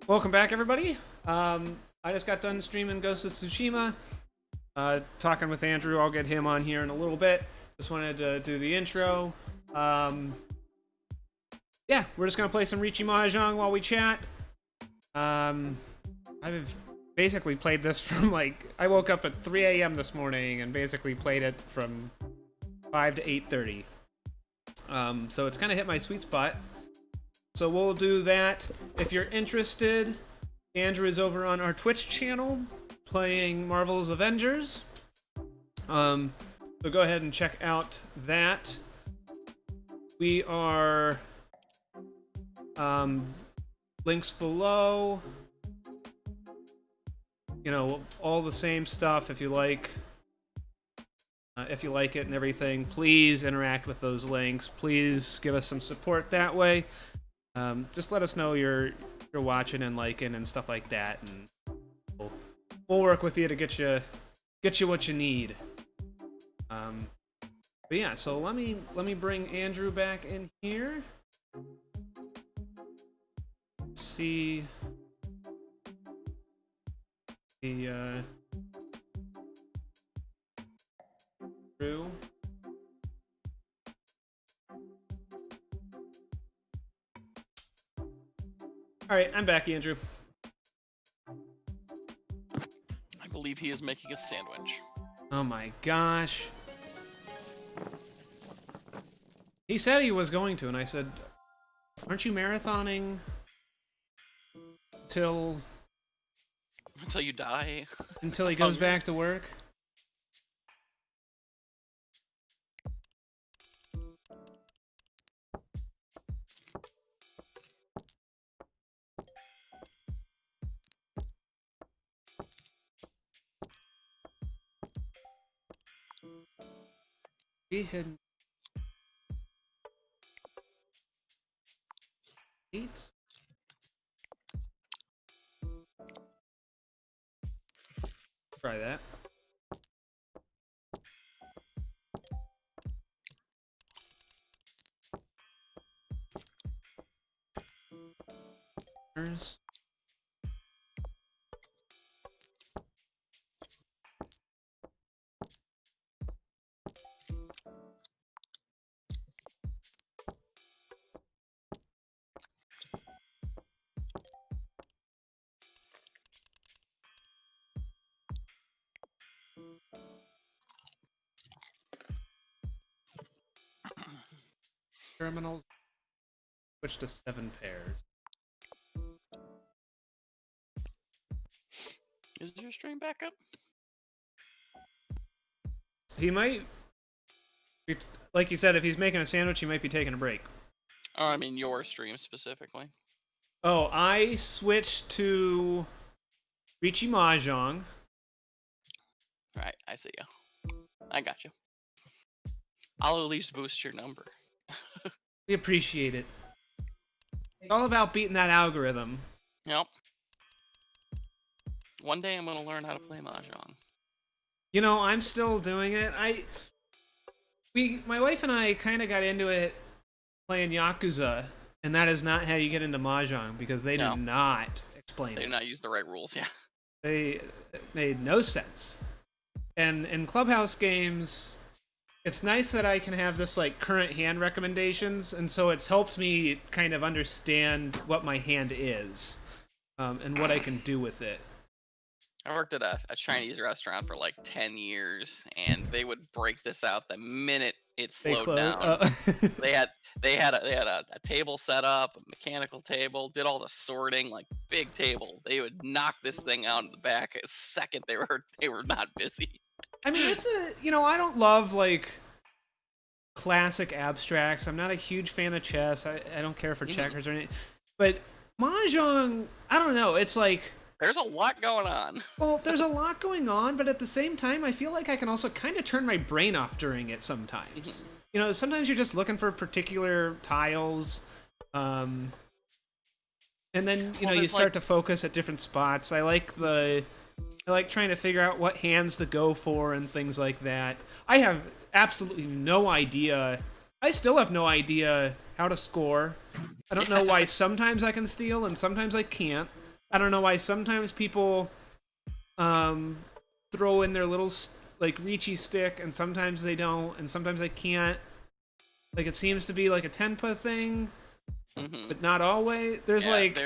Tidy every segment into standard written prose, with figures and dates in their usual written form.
Welcome back, everybody. I just got done streaming Ghost of Tsushima, talking with Andrew. I'll get him on here in a little bit. Just wanted to do the intro. Yeah, we're just gonna play some Riichi Mahjong while we chat. I've basically played this from I woke up at 3 a.m. this morning and basically played it from 5 to 8:30. So it's kind of hit my sweet spot. So we'll do that. If you're interested, Andrew is over on our Twitch channel playing Marvel's Avengers. So go ahead and check out that. We are links below. You know, all the same stuff. If you like it and everything, please interact with those links. Please give us some support that way. Just let us know you're watching and liking and stuff like that, and we'll work with you to get you what you need. But yeah, so let me bring Andrew back in here. Let's see the through. Alright, I'm back, Andrew. I believe he is making a sandwich. Oh my gosh. He said he was going to, and I said, aren't you marathoning until you die? Until he goes back to work? He had eight. Try that. There's terminals. Switch to 7 pairs. Is your stream back up? He might, like you said, if he's making a sandwich, he might be taking a break. Oh, I mean your stream specifically. Oh, I switched to Riichi Mahjong. Right, I see you. I got you. I'll at least boost your number. We appreciate it. It's all about beating that algorithm. Yep. One day I'm gonna learn how to play Mahjong. You know, I'm still doing it. My wife and I kind of got into it playing Yakuza, and that is not how you get into Mahjong, because they do not explain They it. do not use the right rules, yeah. They made no sense. And in Clubhouse games, it's nice that I can have this current hand recommendations, and so it's helped me kind of understand what my hand is, and what I can do with it. I worked at a Chinese restaurant for 10 years, and they would break this out the minute it slowed down. They had a table set up, a mechanical table, did all the sorting, big table. They would knock this thing out in the back a second they were not busy. I mean, it's I don't love classic abstracts. I'm not a huge fan of chess. I don't care for checkers or anything. But Mahjong, I don't know. It's there's a lot going on. Well, there's a lot going on, but at the same time, I feel like I can also kind of turn my brain off during it sometimes. You know, sometimes you're just looking for particular tiles, and then you start to focus at different spots. I like trying to figure out what hands to go for and things like that. I have absolutely no idea. I still have no idea how to score. I don't know why sometimes I can steal and sometimes I can't. I don't know why sometimes people throw in their little like Reachy stick, and sometimes they don't, and sometimes they can't. Like it seems to be like a Tenpa thing, but not always. There's like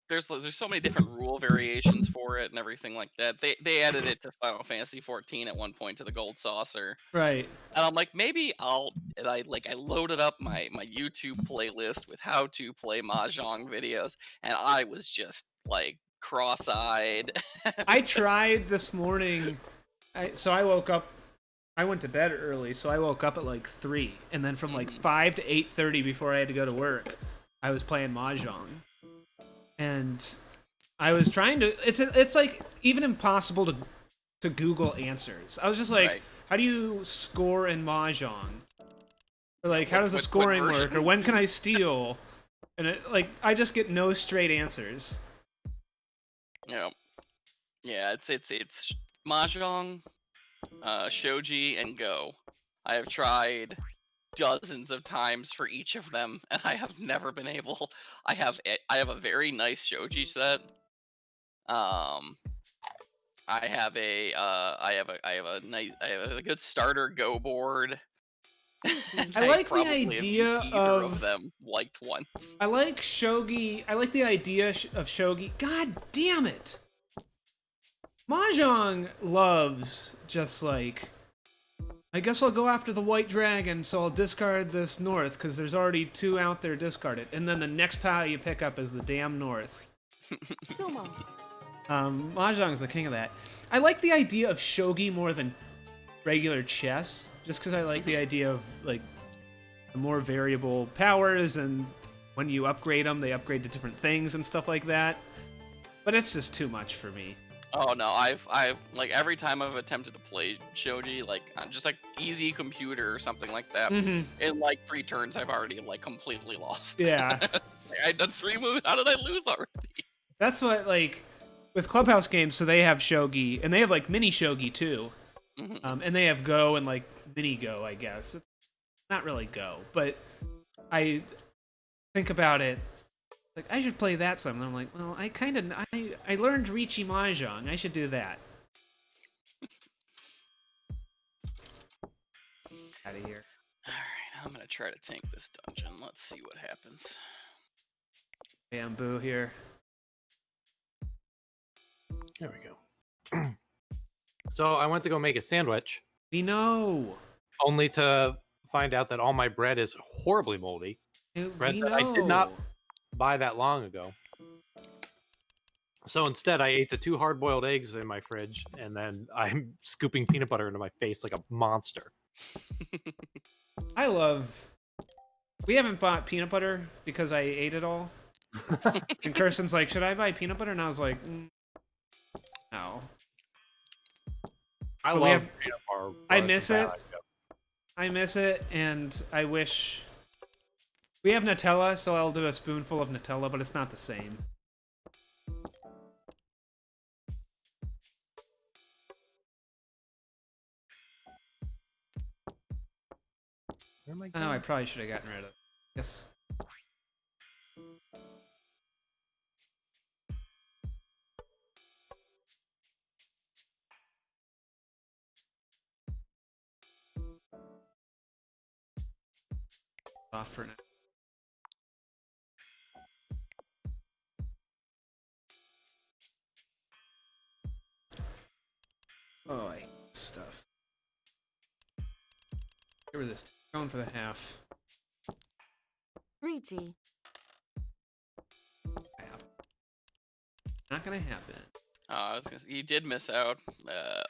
there's so many different rule variations for it and everything like that. They added it to Final Fantasy 14 at one point to the Gold Saucer. Right. And I'm like, maybe I loaded up my YouTube playlist with how to play mahjong videos, and I was just like cross-eyed. I tried this morning. So I woke up. I went to bed early, so I woke up at like 3, and then from like 5 to 8:30 before I had to go to work, I was playing mahjong, and I was trying to. It's like even impossible to Google answers. I was just like, Right. how do you score in mahjong? Or like, how does the scoring work? Or when can I steal? And I just get no straight answers. Yeah, it's mahjong, shogi, and go. I have tried dozens of times for each of them, and I have never been able. I have a very nice shogi set. I have a good starter go board. I like the idea of them liked one. I like shogi. I like the idea of shogi. God damn it! Mahjong loves just like, I guess I'll go after the white dragon, so I'll discard this north because there's already 2 out there discarded, and then the next tile you pick up is the damn north. Mahjong's the king of that. I like the idea of shogi more than regular chess, just because I like the idea of like the more variable powers, and when you upgrade them, they upgrade to different things and stuff like that. But it's just too much for me. Oh no, I've like every time I've attempted to play shogi, like on just like easy computer or something like that, in like 3 turns I've already like completely lost. Yeah. I've done 3 moves. How did I lose already? That's what, like, with Clubhouse games, so they have shogi, and they have like mini shogi too. And they have go and like mini go, I guess. It's not really go, but I think about it. Like, I should play that some. And I'm like, well, I learned Riichi Mahjong. I should do that. Out of here. Alright, I'm gonna try to tank this dungeon. Let's see what happens. Bamboo here. There we go. So I went to go make a sandwich. We know. Only to find out that all my bread is horribly moldy. Bread that I did not buy that long ago. So instead, I ate the 2 hard-boiled eggs in my fridge, and then I'm scooping peanut butter into my face like a monster. We haven't bought peanut butter because I ate it all. And Kirsten's like, should I buy peanut butter? And I was like, no. I love peanut butter. I miss it. I miss it, and I wish... We have Nutella, so I'll do a spoonful of Nutella, but it's not the same. Oh, I probably should have gotten rid of it. Yes. Off for now. Oh, I hate this stuff. Get rid of this. Going for the half. Reachy. Not gonna happen. I was gonna say, you did miss out.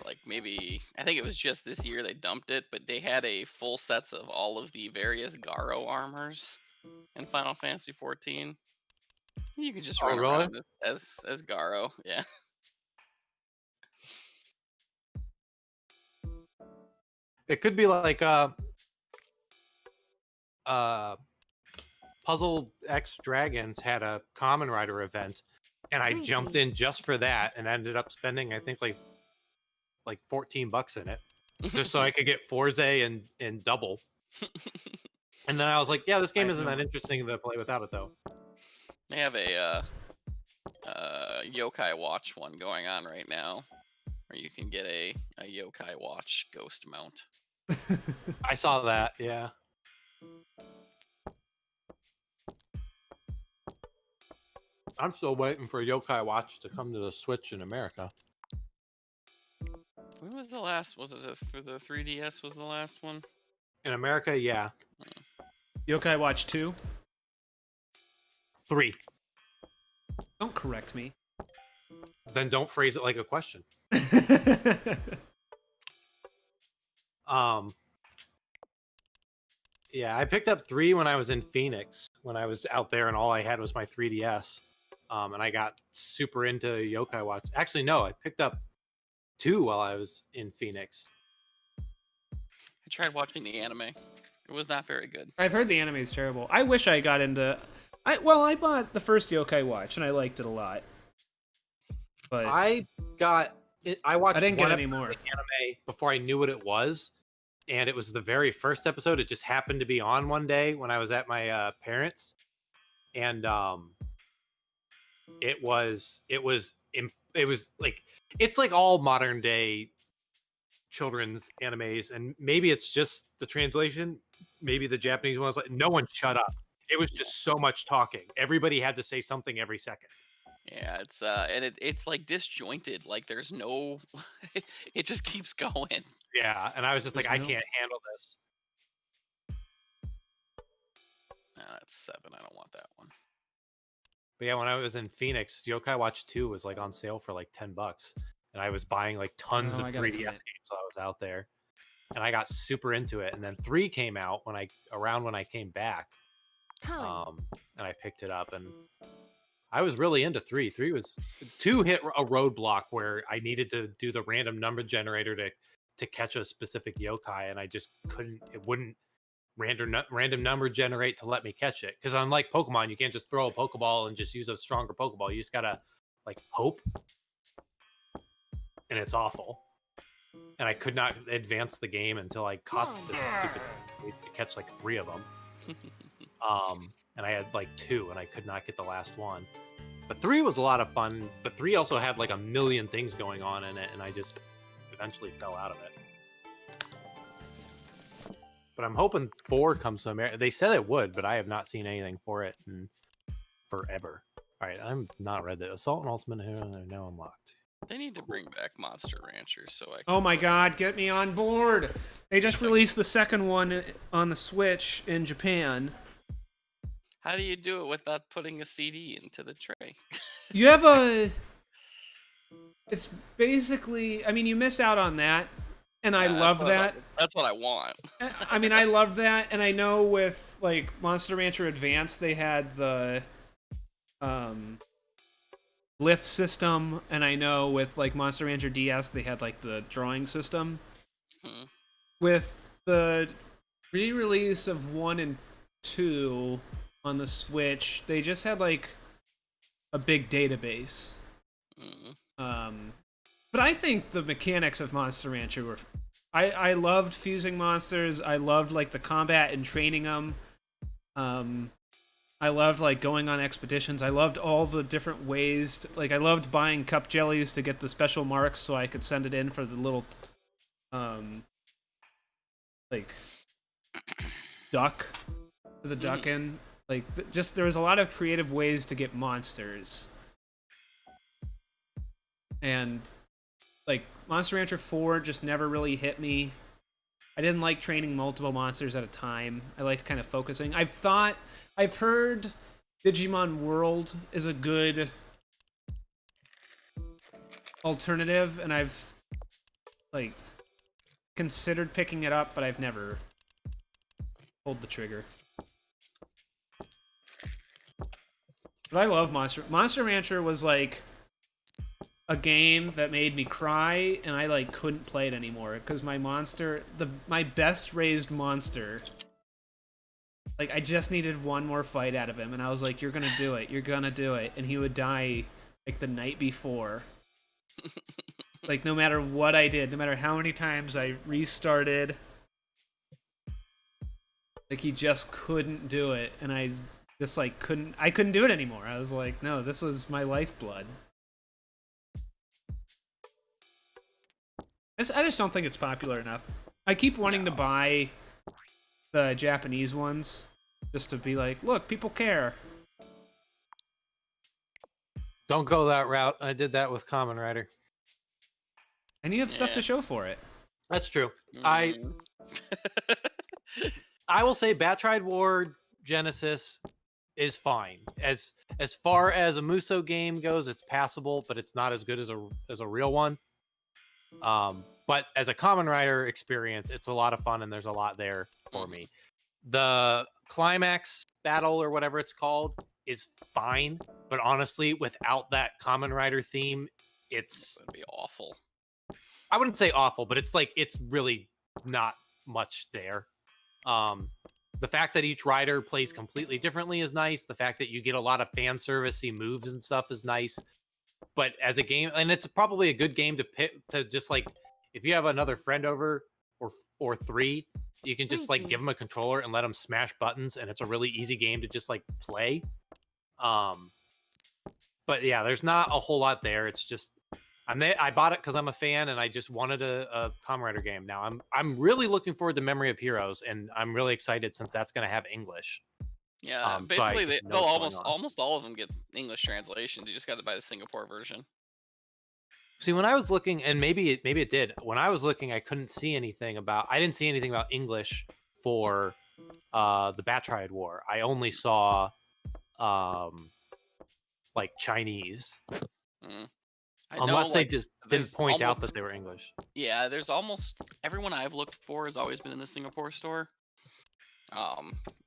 Like maybe I think it was just this year they dumped it, but they had a full sets of all of the various Garo armors in Final Fantasy 14. You could just run around as Garo, yeah. It could be like Puzzle X Dragons had a Common Rider event, and I jumped in just for that and ended up spending, I think, like $14 in it, just so I could get Forze and double. And then I was like, yeah, this game isn't that interesting to play without it, though. They have a Yokai Watch one going on right now, where you can get a Yokai Watch ghost mount. I saw that, yeah. I'm still waiting for Yokai Watch to come to the Switch in America. When was the last? Was it for the 3DS? Was the last one? In America, yeah. Yokai Watch 2? 3. Don't correct me. Then don't phrase it like a question. Yeah, I picked up 3 when I was in Phoenix, when I was out there and all I had was my 3DS. And I got super into Yokai Watch. Actually, no, I picked up 2 while I was in Phoenix. I tried watching the anime. It was not very good. I've heard the anime is terrible. I wish I got into... I bought the first Yokai Watch, and I liked it a lot. But I watched I didn't get one any more episode of the anime before I knew what it was. And it was the very first episode. It just happened to be on one day when I was at my parents'. And it was like, it's like all modern day children's animes, and maybe it's just the translation, maybe the Japanese one was like, no one shut up. It was just so much talking. Everybody had to say something every second. Yeah, it's and it's like disjointed. Like there's no, it just keeps going. Yeah, and I was just like, I can't handle this. That's 7. I don't want that one. But yeah, when I was in Phoenix, Yokai Watch 2 was like on sale for like $10, and I was buying like tons of 3DS games while I was out there, and I got super into it. And then 3 came out when I came back, and I picked it up, and I was really into 3. 2 hit a roadblock where I needed to do the random number generator to catch a specific yokai, and I just couldn't. It wouldn't random number generate to let me catch it, because unlike Pokemon, you can't just throw a Pokeball and just use a stronger Pokeball. You just gotta like hope, and it's awful. And I could not advance the game until I caught this stupid to catch like 3 of them. And I had like 2, and I could not get the last one. But 3 was a lot of fun. But 3 also had like a million things going on in it, and I just eventually fell out of it. But I'm hoping 4 comes to America. They said it would, but I have not seen anything for it in forever. All right, I'm not read the Assault and Ultimate Hero. They're now unlocked. They need to bring back Monster Rancher so I can... Oh my god, get me on board! They just released the second one on the Switch in Japan. How do you do it without putting a CD into the tray? You have a... It's basically... I mean, you miss out on that, and I love that. That's what I want. I mean, I love that, and I know with, like, Monster Rancher Advance, they had the... lift system, and I know with like Monster Rancher DS they had like the drawing system. With the re-release of 1 and 2 on the Switch, they just had like a big database. But I think the mechanics of Monster Rancher were... I loved fusing monsters. I loved like the combat and training them. I loved like going on expeditions. I loved all the different ways. I loved buying cup jellies to get the special marks so I could send it in for the little, like, duck. For the duck in. Like, just there was a lot of creative ways to get monsters. And, like, Monster Rancher 4 just never really hit me. I didn't like training multiple monsters at a time. I liked kind of focusing. I've heard Digimon World is a good alternative, and I've like considered picking it up, but I've never pulled the trigger. But I love Monster Rancher was like a game that made me cry, and I like couldn't play it anymore because my best raised monster, like I just needed one more fight out of him, and I was like, you're gonna do it, and he would die like the night before. Like no matter what I did, no matter how many times I restarted, like he just couldn't do it, and just like I couldn't do it anymore. I was like, no, this was my lifeblood. I just don't think it's popular enough. I keep wanting to buy the Japanese ones just to be like, look, people care. Don't go that route. I did that with Kamen Rider. And you have stuff to show for it. That's true. I will say Batride War Genesis is fine. As far as a Muso game goes, it's passable, but it's not as good as a real one. But as a Kamen Rider experience, it's a lot of fun and there's a lot there for me. The climax battle or whatever it's called is fine, but honestly, without that Kamen Rider theme, it'd be awful. I wouldn't say awful, but it's really not much there. The fact that each rider plays completely differently is nice. The fact that you get a lot of fan servicey moves and stuff is nice. But as a game, and it's probably a good game to pick, to just like, if you have another friend over or three, you can just like give them a controller and let them smash buttons, and it's a really easy game to just like play. But yeah, there's not a whole lot there. It's just I bought it because I'm a fan and I just wanted a Kamen Rider game. Now I'm really looking forward to Memory of Heroes, and I'm really excited since that's going to have English. Yeah, basically they'll almost all of them get English translations. You just got to buy the Singapore version. See, when I was looking, and maybe it did. When I was looking, I didn't see anything about English for the Batride War. I only saw like Chinese. Unless they just didn't point out that they were English. Yeah, there's almost everyone I've looked for has always been in the Singapore store.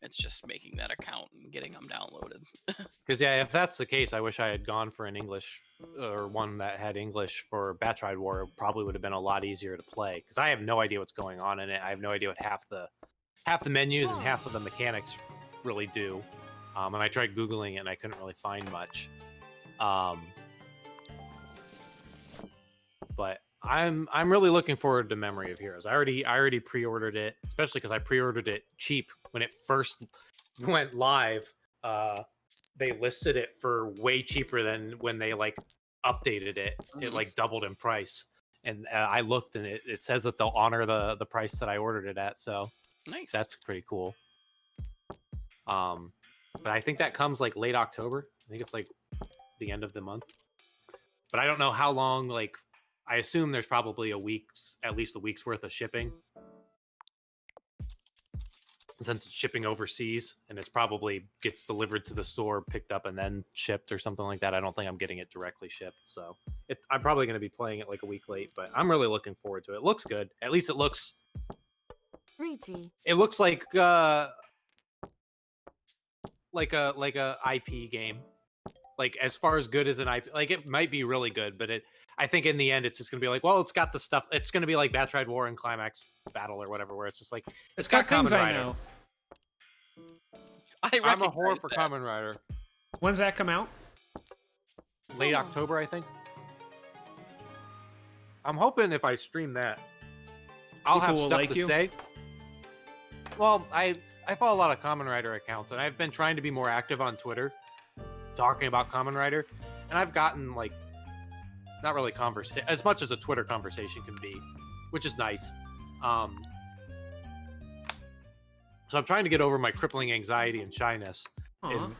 It's just making that account and getting them downloaded. Because yeah, if that's the case, I wish I had gone for an English or one that had English for Batride War. It probably would have been a lot easier to play because I have no idea what's going on in it. I have no idea what half the menus and half of the mechanics really do. And I tried Googling it and I couldn't really find much. But I'm really looking forward to Memory of Heroes. I already pre-ordered it, especially because I pre-ordered it cheap when it first went live. They listed it for way cheaper than when they like updated it. It like doubled in price, and I looked and it says that they'll honor the price that I ordered it at. So nice. That's pretty cool. But I think that comes like late October. I think it's like the end of the month. But I don't know how long. Like, I assume there's probably at least a week's worth of shipping. Since it's shipping overseas, and it's probably gets delivered to the store, picked up, and then shipped or something like that. I don't think I'm getting it directly shipped. So I'm probably going to be playing it like a week late, but I'm really looking forward to it. It looks good. At least it looks... It looks like a IP game. Like, as far as good as an IP, like, it might be really good, but I think in the end it's just gonna be like, well, it's got the stuff. It's gonna be like Batride War and Climax Battle or whatever, where it's just like it's got things I know. I'm a whore for Kamen Rider. When's that come out? Late October, I think. I'm hoping if I stream that, I'll have stuff to say. Well, I follow a lot of Kamen Rider accounts, and I've been trying to be more active on Twitter, talking about Kamen Rider, and I've gotten like not really as much as a Twitter conversation can be, which is nice. So I'm trying to get over my crippling anxiety and shyness, and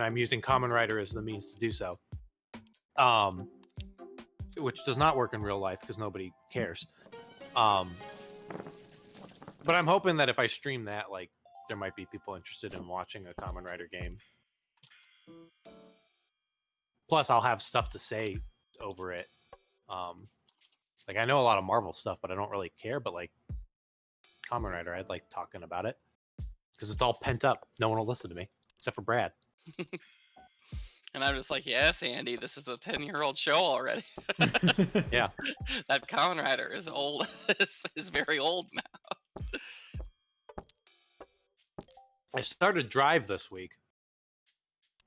I'm using Kamen Rider as the means to do so. Which does not work in real life because nobody cares. But I'm hoping that if I stream that, like, there might be people interested in watching a Kamen Rider game. Plus, I'll have stuff to say over it. Like, I know a lot of Marvel stuff, but I don't really care. But like Kamen Rider, I'd like talking about it because it's all pent up. No one will listen to me except for Brad. And I'm just like, yes, Andy, this is a 10-year-old show already. Yeah, that Kamen Rider is old. is very old now. I started Drive this week.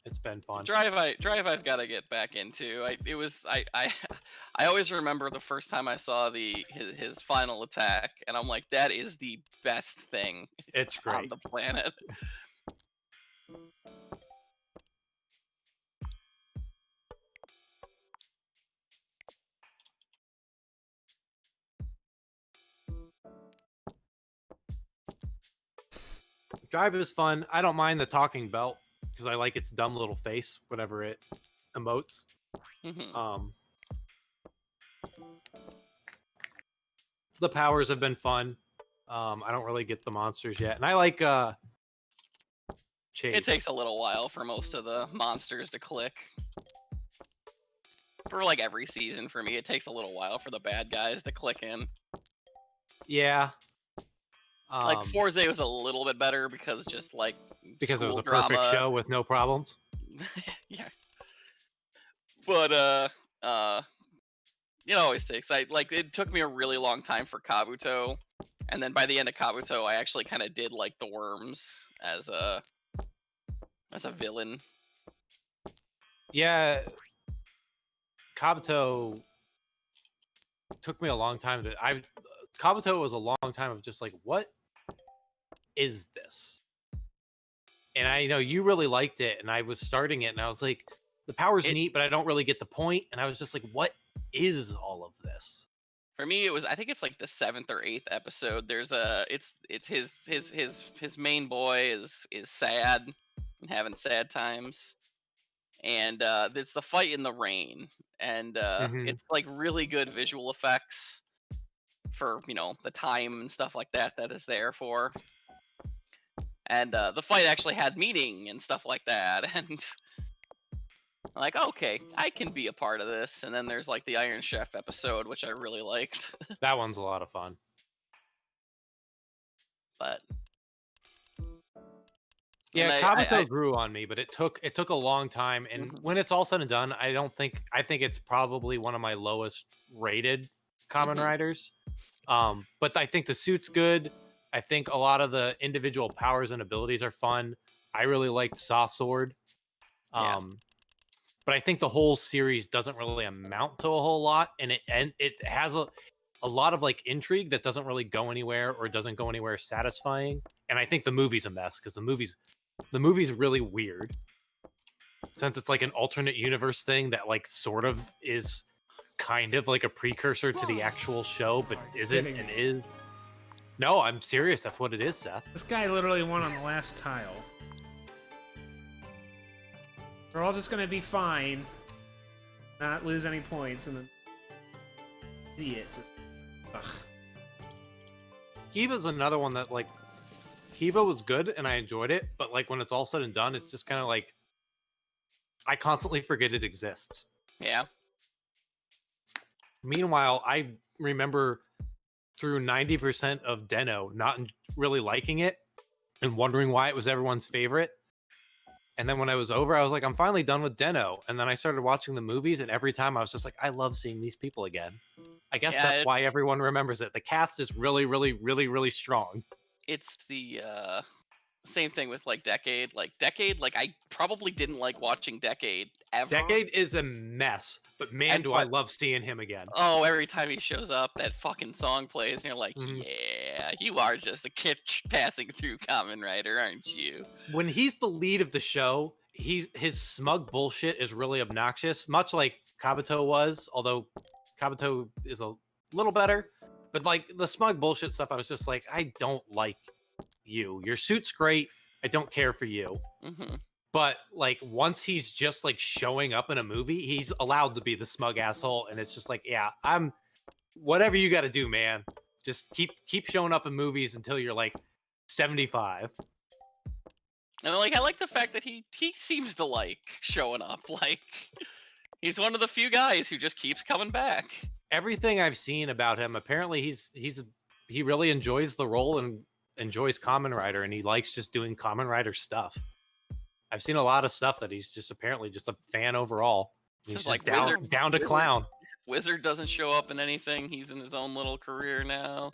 It's been fun. Drive I've got to get back into. I always remember the first time I saw his final attack, and I'm like, that is the best thing. It's great on the planet. Drive is fun. I don't mind the talking belt because I like its dumb little face whenever it emotes. The powers have been fun. I don't really get the monsters yet, and I like Chase. It takes a little while for most of the monsters to click. For like every season for me, it takes a little while for the bad guys to click in. Yeah. Like Forza was a little bit better because it was a perfect drama. show with no problems. Yeah. But it always takes. It took me a really long time for Kabuto, and then by the end of Kabuto, I actually kind of did like the worms as a villain. Yeah. Kabuto took me a long time to. Kabuto was a long time of just like, what is this? And I know you really liked it, and I was starting it, and I was like, the power's neat, but I don't really get the point. And I was just like, what is all of this? For me, I think it's like the 7th or 8th episode. There's it's his main boy is sad and having sad times, and it's the fight in the rain, and it's like really good visual effects for the time and stuff like that is there for. And the fight actually had meaning and stuff like that, and I'm like, okay, I can be a part of this. And then there's like the Iron Chef episode, which I really liked. That one's a lot of fun. But yeah, Kabuto grew on me, but it took a long time. And when it's all said and done, I think it's probably one of my lowest rated Kamen Riders. But I think the suit's good. I think a lot of the individual powers and abilities are fun. I really liked Saw Sword. But I think the whole series doesn't really amount to a whole lot, and it has a lot of like intrigue that doesn't really go anywhere or doesn't go anywhere satisfying. And I think the movie's a mess because the movie's really weird, since it's like an alternate universe thing that like sort of is kind of like a precursor to the actual show, but isn't and is. No, I'm serious. That's what it is, Seth. This guy literally won on the last tile. We're all just gonna be fine, not lose any points, and then idiot just. Ugh. Kiva's another one that like Kiva was good and I enjoyed it, but like when it's all said and done, it's just kind of like I constantly forget it exists. Yeah. Meanwhile, I remember through 90% of Den-O not really liking it and wondering why it was everyone's favorite. And then when I was over, I was like, I'm finally done with Den-O. And then I started watching the movies, and every time I was just like, I love seeing these people again. I guess that's why everyone remembers it. The cast is really, really, really, really strong. It's the same thing with like Decade. Like I probably didn't like watching Decade ever. Decade is a mess, but man, I love seeing him again. Oh, every time he shows up, that fucking song plays, and you're like, yeah, you are just a kid passing through Kamen Rider, aren't you? When he's the lead of the show, his smug bullshit is really obnoxious, much like Kabuto was, although Kabuto is a little better. But like the smug bullshit stuff, I was just like, I don't like you. Your suit's great. I don't care for you. But like once he's just like showing up in a movie, he's allowed to be the smug asshole, and it's just like, yeah, I'm whatever you got to do, man. Just keep showing up in movies until you're like 75. And like I like the fact that he seems to like showing up. Like he's one of the few guys who just keeps coming back. Everything I've seen about him, apparently he really enjoys the role and enjoys Kamen Rider, and he likes just doing Kamen Rider stuff. I've seen a lot of stuff that he's just apparently just a fan overall. He's like down to clown. Wizard doesn't show up in anything. He's in his own little career now.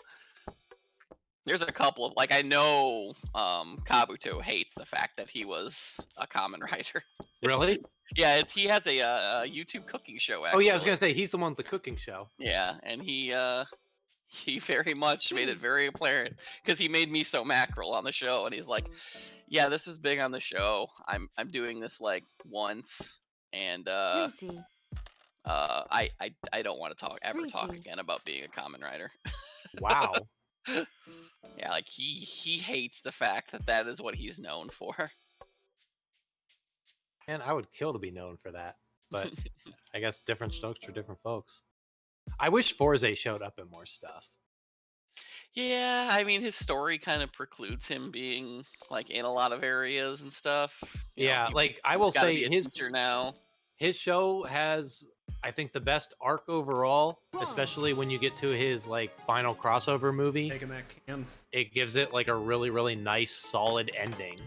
There's a couple of I know Kabuto hates the fact that he was a Kamen Rider. Really? Yeah, he has a YouTube cooking show. Actually. Oh yeah, I was gonna say he's the one with the cooking show. Yeah, and he very much made it very apparent because he made Miso Mackerel on the show, and he's like, yeah, this is big on the show. I'm doing this like once, and I don't want to talk again about being a Kamen Rider. Wow. Yeah, like he hates the fact that is what he's known for. And I would kill to be known for that, but I guess different strokes for different folks. I wish Forza showed up in more stuff. Yeah, I mean his story kind of precludes him being like in a lot of areas and stuff. Yeah, like I will he's gotta say be a teacher now. his show has, I think, the best arc overall, especially when you get to his like final crossover movie. Taking that can. It gives it like a really, really nice, solid ending,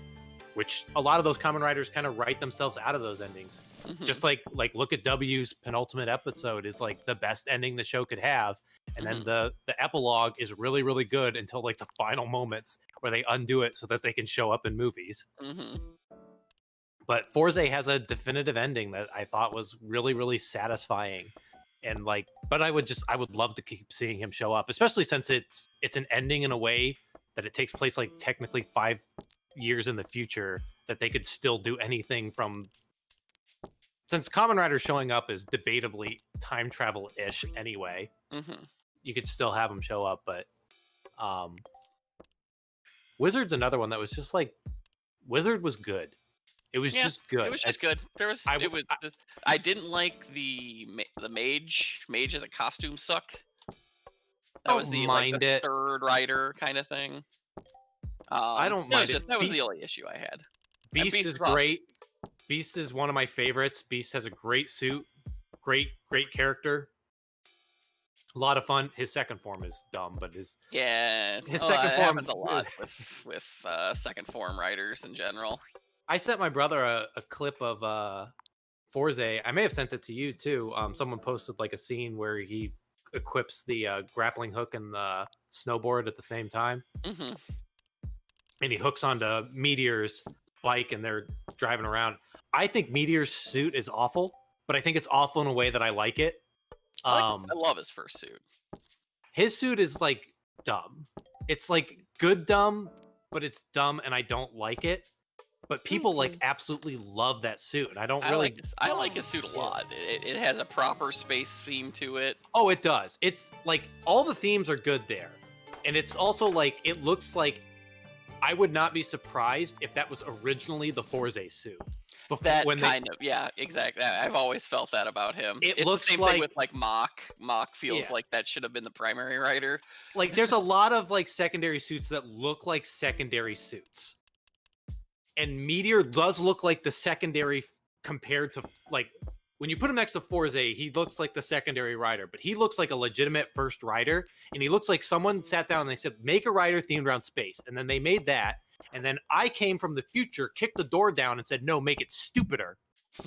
which a lot of those Kamen Riders kind of write themselves out of those endings. Just like look at W's penultimate episode is like the best ending the show could have, and then the epilogue is really, really good until like the final moments where they undo it so that they can show up in movies. But Forza has a definitive ending that I thought was really, really satisfying. And like, but I would love to keep seeing him show up, especially since it's an ending in a way that it takes place like technically 5 years in the future, that they could still do anything from, since Kamen Rider showing up is debatably time travel-ish anyway. You could still have him show up, but Wizard's another one that was just like, Wizard was good. It was just good. It was just good. I didn't like the mage. Mage as a costume sucked. That was the third rider kind of thing. I don't mind it. That was the only issue I had. Beast is great. Beast is one of my favorites. Beast has a great suit, great character. A lot of fun. His second form is dumb, but his second form happens a lot with second form riders in general. I sent my brother a clip of Forza. I may have sent it to you too. Someone posted like a scene where he equips the grappling hook and the snowboard at the same time, and he hooks onto Meteor's bike, and they're driving around. I think Meteor's suit is awful, but I think it's awful in a way that I like it. I love his first suit. His suit is like dumb. It's like good dumb, but it's dumb, and I don't like it. But people like absolutely love that suit, and I like his suit a lot. It has a proper space theme to it. Oh, it does. It's like all the themes are good there, and it's also like it looks like I would not be surprised if that was originally the Forza suit. Yeah, exactly. I've always felt that about him. It looks the same thing with like Mach. Mach feels like that should have been the primary rider. Like there's a lot of like secondary suits that look like secondary suits. And Meteor does look like the secondary compared to like when you put him next to Forza, he looks like the secondary rider, but he looks like a legitimate first rider. And he looks like someone sat down and they said, make a rider themed around space. And then they made that. And then I came from the future, kicked the door down and said, no, make it stupider.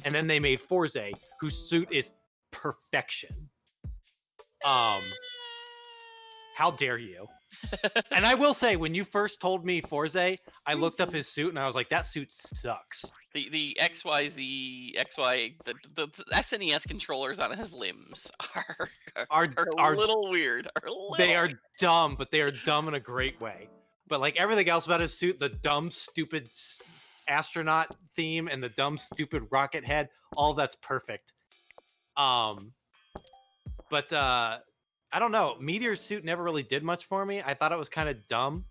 And then they made Forza, whose suit is perfection. How dare you? And I will say, when you first told me Forza, I looked up his suit and I was like, that suit sucks. The XYZ, XY, the SNES controllers on his limbs are a little weird. They are dumb, but they are dumb in a great way. But like everything else about his suit, the dumb, stupid astronaut theme and the dumb, stupid rocket head, all of that's perfect. But I don't know. Meteor's suit never really did much for me. I thought it was kind of dumb.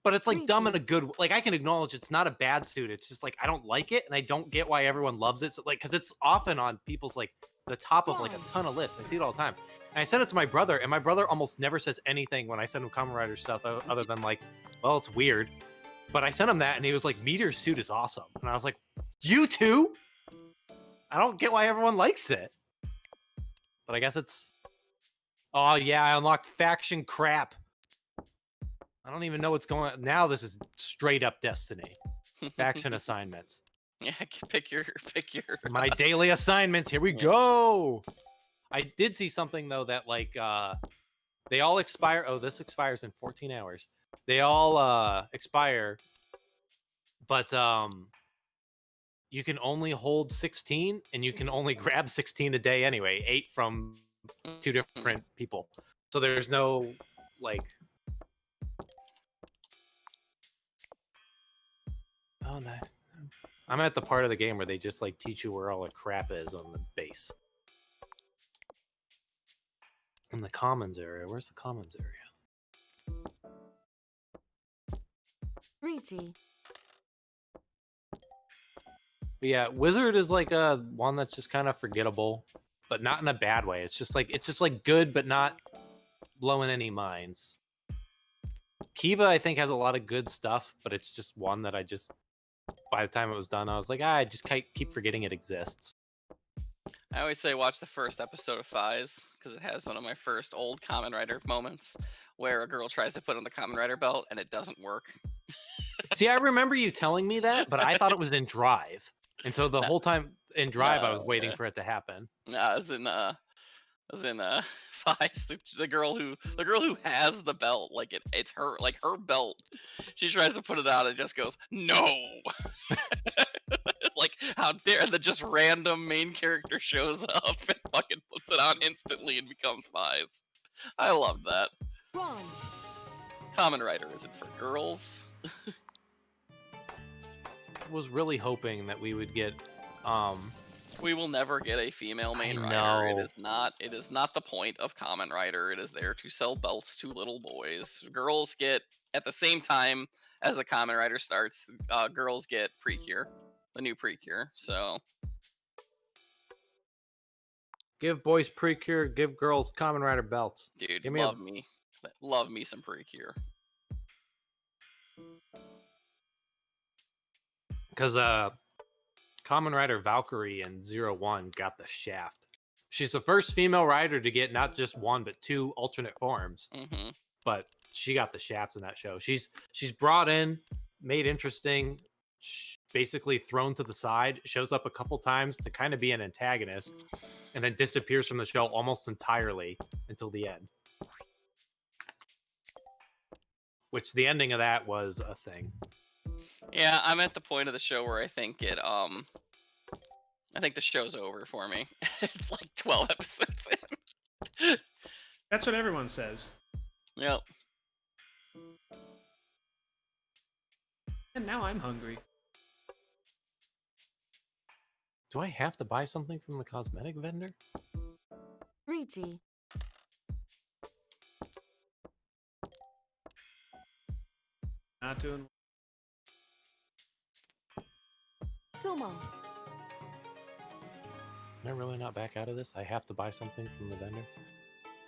But it's like dumb in a good, like I can acknowledge it's not a bad suit. It's just like I don't like it, and I don't get why everyone loves it. So, like, because it's often on people's like the top of like a ton of lists. I see it all the time. And I sent it to my brother, and my brother almost never says anything when I send him Kamen Rider stuff other than like, well, it's weird. But I sent him that, and he was like, Meteor's suit is awesome. And I was like, you too? I don't get why everyone likes it. But I guess it's... Oh, yeah, I unlocked faction crap. I don't even know what's going on. Now this is straight up Destiny. Faction assignments. Yeah, pick your... My daily assignments. Here we go. I did see something, though, that, like, they all expire. Oh, this expires in 14 hours. They all expire, but you can only hold 16, and you can only grab 16 a day anyway, 8 from 2 different people. So there's no, like... Oh, no. I'm at the part of the game where they just, like, teach you where all the crap is on the base. In the commons area. Where's the commons area? Reachy. But yeah, Wizard is like a one that's just kind of forgettable, but not in a bad way. It's just like good, but not blowing any minds. Kiva, I think, has a lot of good stuff, but it's just one that I just, by the time it was done, I was like, I just keep forgetting it exists. I always say watch the first episode of Fies because it has one of my first old Kamen Rider moments where a girl tries to put on the Kamen Rider belt and it doesn't work. See, I remember you telling me that, but I thought it was in Drive. And so the whole time in Drive, I was waiting for it to happen. Nah, as in Fies, the girl who has the belt, like it's her belt. She tries to put it on and just goes, no. It's like, how dare the just random main character shows up and fucking puts it on instantly and becomes Fies. I love that. Run. Kamen Rider isn't for girls. Was really hoping that we would get We will never get a female main I rider. know. It is not the point of Kamen Rider. It is there to sell belts to little boys. Girls get at the same time as the Kamen Rider starts, girls get Precure, the new Precure. So give boys Precure, give girls Kamen Rider belts. dude, Give me love me some Precure. Because Kamen Rider Valkyrie in 01 got the shaft. She's the first female rider to get not just one but two alternate forms. Mm-hmm. But she got the shaft in that show. She's brought in, made interesting, basically thrown to the side, shows up a couple times to kind of be an antagonist, and then disappears from the show almost entirely until the end. Which the ending of that was a thing. Yeah, I'm at the point of the show where I think the show's over for me. It's like 12 episodes in. That's what everyone says. Yep. And now I'm hungry. Do I have to buy something from the cosmetic vendor? Reachy. Not doing. Filmo. Can I really not back out of this? I have to buy something from the vendor?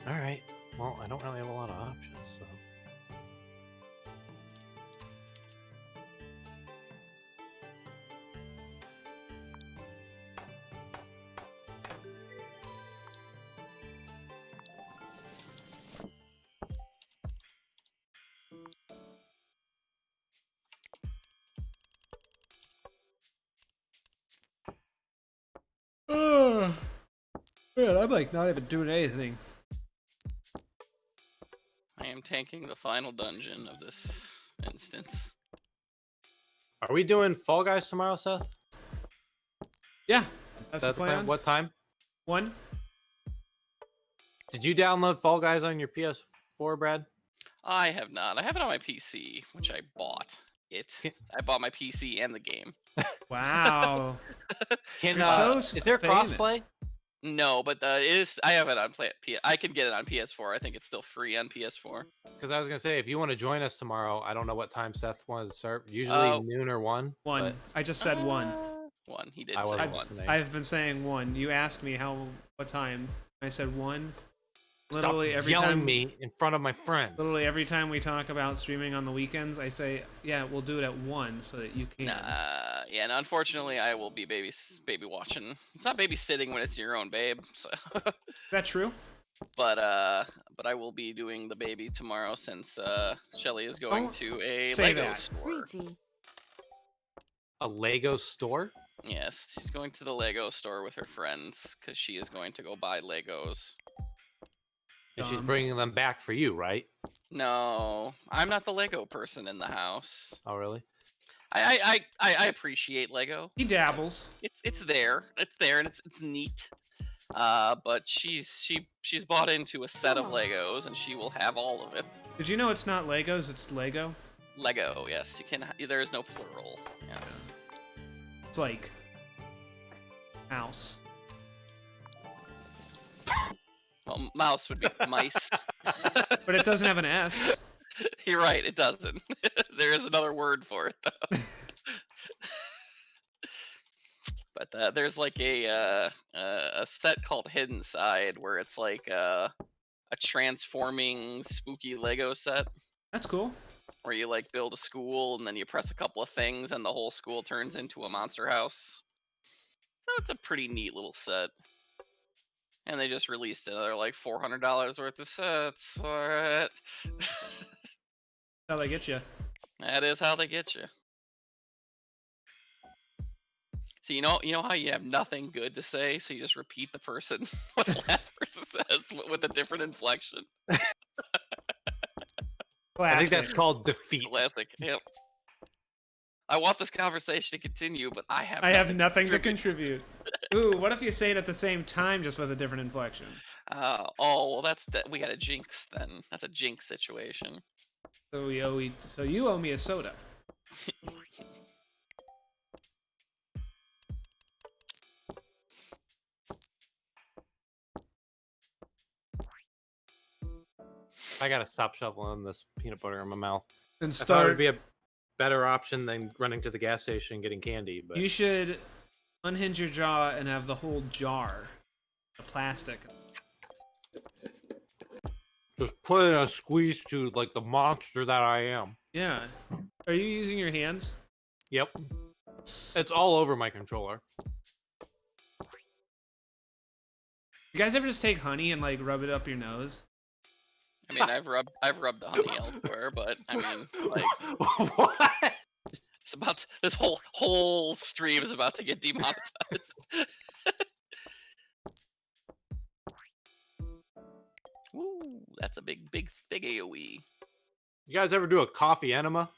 Alright. Well, I don't really have a lot of options, so... Man, I'm like not even doing anything. I am tanking the final dungeon of this instance. Are we doing Fall Guys tomorrow, Seth? Yeah, that's the That's plan. What time? 1. Did you download Fall Guys on your PS4, Brad? I have not. I have it on my PC, which I bought. I bought my PC and the game. Wow. Can You're so is there famous. crossplay? No, but it is. I have it on I can get it on PS4. I think it's still free on PS4. Because I was gonna say, if you want to join us tomorrow, I don't know what time Seth wanted to start. Usually noon or 1. 1. but I just said 1. 1. He did I say wasn't 1. listening. I've been saying 1. You asked me what time. I said 1. Literally Stop every yelling time me in front of my friends. Literally every time we talk about streaming on the weekends, I say, "Yeah, we'll do it at 1 so that you can." Yeah. No, unfortunately, I will be baby watching. It's not babysitting when it's your own babe. So. Is that true? But I will be doing the baby tomorrow since Shelly is going to a Lego store. Reachy. A Lego store? Yes, she's going to the Lego store with her friends because she is going to go buy Legos. And she's bringing them back for you, right? No, I'm not the Lego person in the house. Oh, really? I appreciate Lego. He dabbles. It's there, and it's neat. But she's bought into a set of Legos, and she will have all of it. Did you know it's not Legos, it's Lego? Lego, yes. You can. There is no plural. Yes. It's like mouse. Well, mouse would be mice. But it doesn't have an S. You're right, it doesn't. There is another word for it, though. But there's like a set called Hidden Side where it's like a transforming spooky Lego set That's cool. where you like build a school and then you press a couple of things and the whole school turns into a monster house. So it's a pretty neat little set. And they just released another like $400 worth of sets for it. How they get you? That is how they get you. So you know how you have nothing good to say, so you just repeat the person what the last person says with a different inflection. I think that's called defeat. Classic. Yep. I want this conversation to continue, but I have nothing to contribute. Ooh, what if you say it at the same time, just with a different inflection? Oh, well, we got a jinx then. That's a jinx situation. So you owe me a soda. I gotta stop shoveling this peanut butter in my mouth. And I thought it start. would be a better option than running to the gas station and getting candy. But You should unhinge your jaw and have the whole jar, the plastic. just put in a squeeze tube like the monster that I am. Yeah. Are you using your hands? Yep. It's all over my controller. You guys ever just take honey and like rub it up your nose? I mean, I've rubbed the honey elsewhere, but I mean, like, What? it's this whole stream is about to get demonetized. Woo, that's a big AOE. You guys ever do a coffee enema?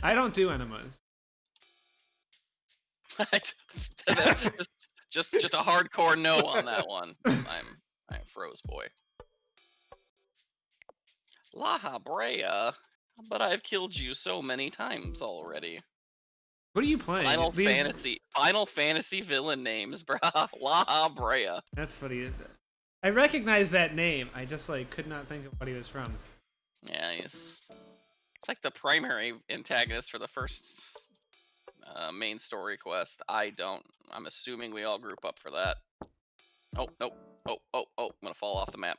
I don't do enemas. just a hardcore no on that one. I'm froze boy. La Brea, but I've killed you so many times already. What are you playing? Final Fantasy villain names, brah. La Brea. That's funny. I recognize that name. I just like could not think of what he was from. Yeah, it's like the primary antagonist for the first main story quest. I'm assuming we all group up for that. Oh, nope. Oh, I'm gonna fall off the map.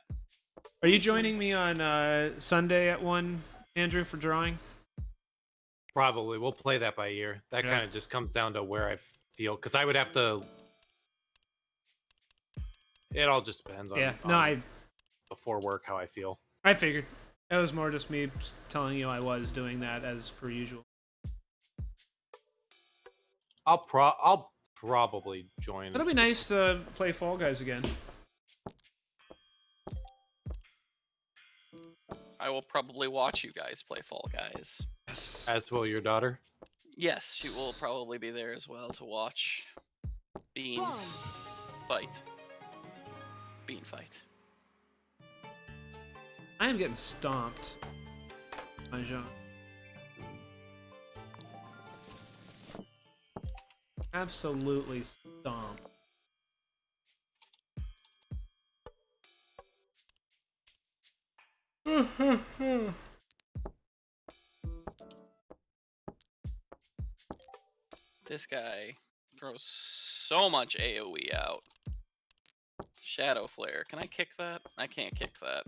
Are you joining me on Sunday at 1, Andrew, for drawing? Probably. We'll play that by ear. That kind of just comes down to where I feel, because I would have to. It all just depends on before work how I feel. I figured. It was more just me telling you I was doing that as per usual. I'll probably join. It'll be nice to play Fall Guys again. I will probably watch you guys play Fall Guys. As will your daughter? Yes, she will probably be there as well to watch Beans fight. Bean fight. I am getting stomped. Mahjong. Absolutely stomped. This guy throws so much AoE out. Shadow Flare. Can I kick that? I can't kick that.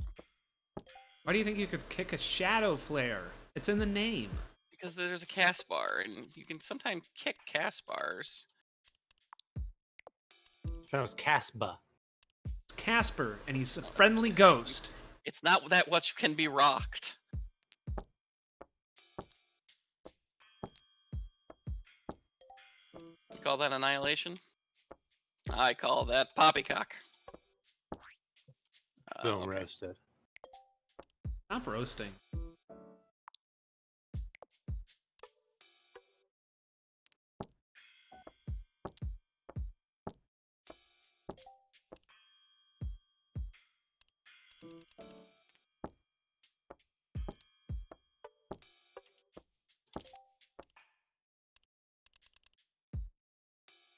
Why do you think you could kick a Shadow Flare? It's in the name. Because there's a cast bar, and you can sometimes kick cast bars. That was Casba. Casper, and he's a friendly ghost. It's not that which can be rocked. You call that annihilation? I call that poppycock. Boom, roasted. Stop roasting.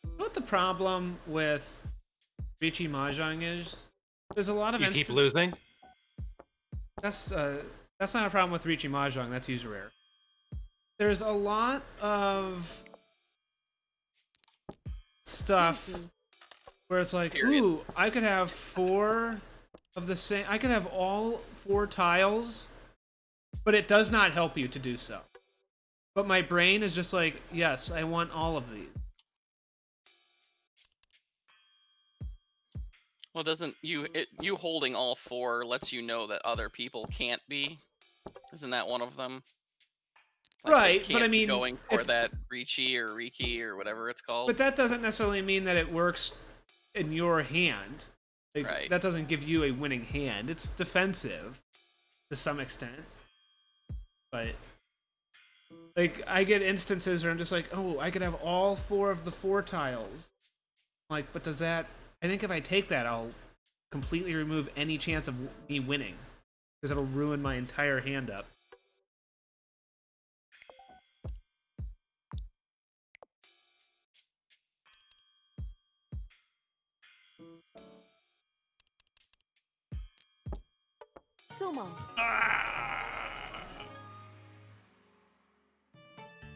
You know what the problem with Richie Mahjong is? There's a lot of You keep losing? That's That's not a problem with Riichi Mahjong. That's user rare. There's a lot of stuff where it's like, ooh, I could have 4 of the same. I could have all 4 tiles, but it does not help you to do so. But my brain is just like, yes, I want all of these. Well, doesn't you holding all 4 lets you know that other people can't be? Isn't that one of them? Like Right, but I mean, going for that Riichi or Riki or whatever it's called. But that doesn't necessarily mean that it works in your hand. Like, right. That doesn't give you a winning hand. It's defensive to some extent. But like, I get instances where I'm just like, oh, I could have all 4 of the 4 tiles. Like, but does that? I think if I take that, I'll completely remove any chance of me winning because it'll ruin my entire hand up.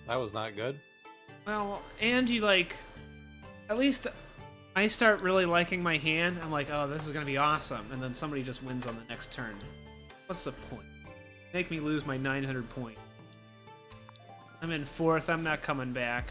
That was not good. Well, and you like, at least I start really liking my hand. I'm like, oh, this is gonna be awesome, and then somebody just wins on the next turn. What's the point? Make me lose my 900 point. I'm in 4th. I'm not coming back.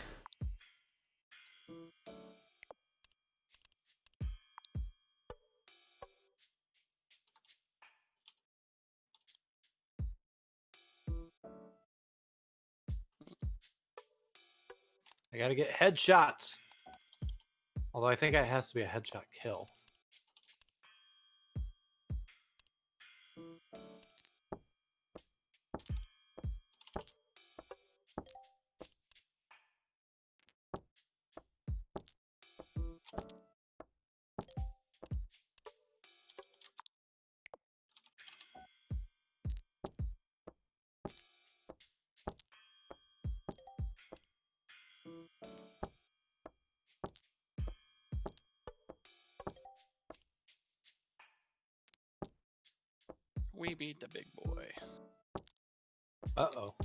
I gotta get headshots. Although I think it has to be a headshot kill. We beat the big boy. Uh-oh.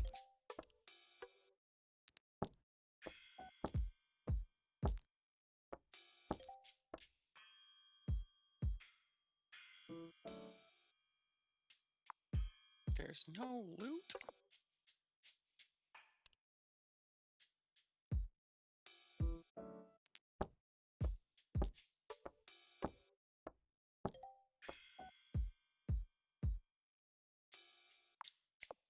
There's no loot.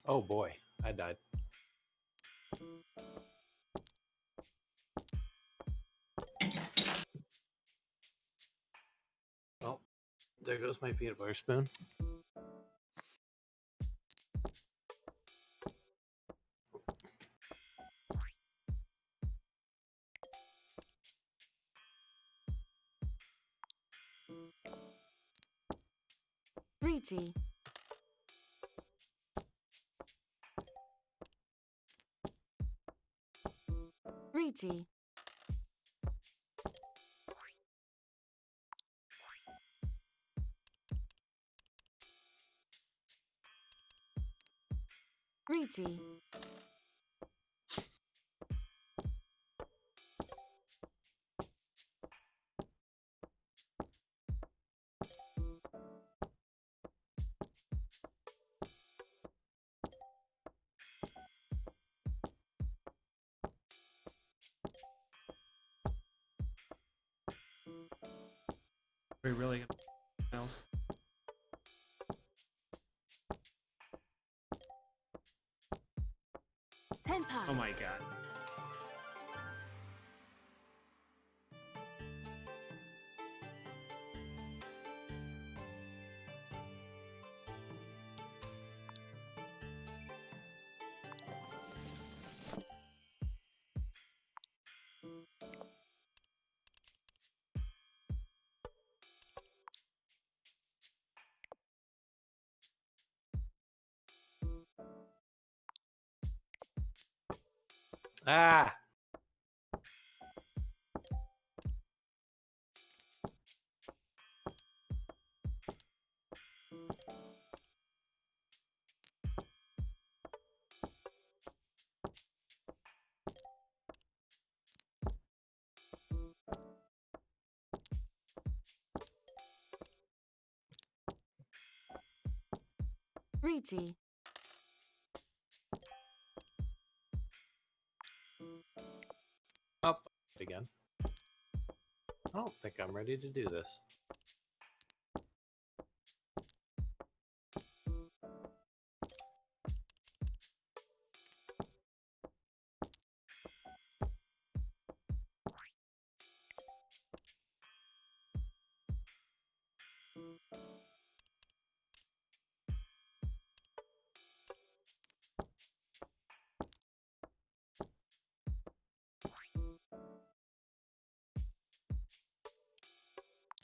Oh boy, I died. Oh, there goes my peanut butter spoon. Riichi. Riichi. Riichi. Are we really gonna else? Tenpai. Oh my god. Ah! Ricci. Up again. I don't think I'm ready to do this.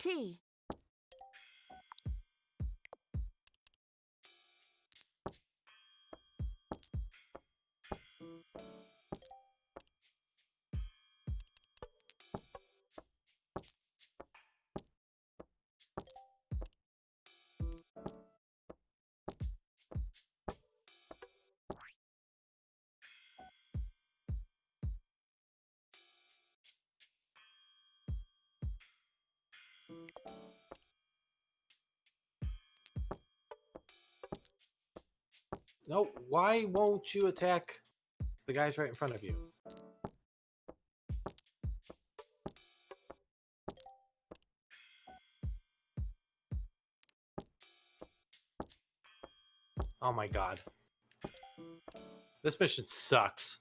T. No, why won't you attack the guys right in front of you? Oh my god. This mission sucks.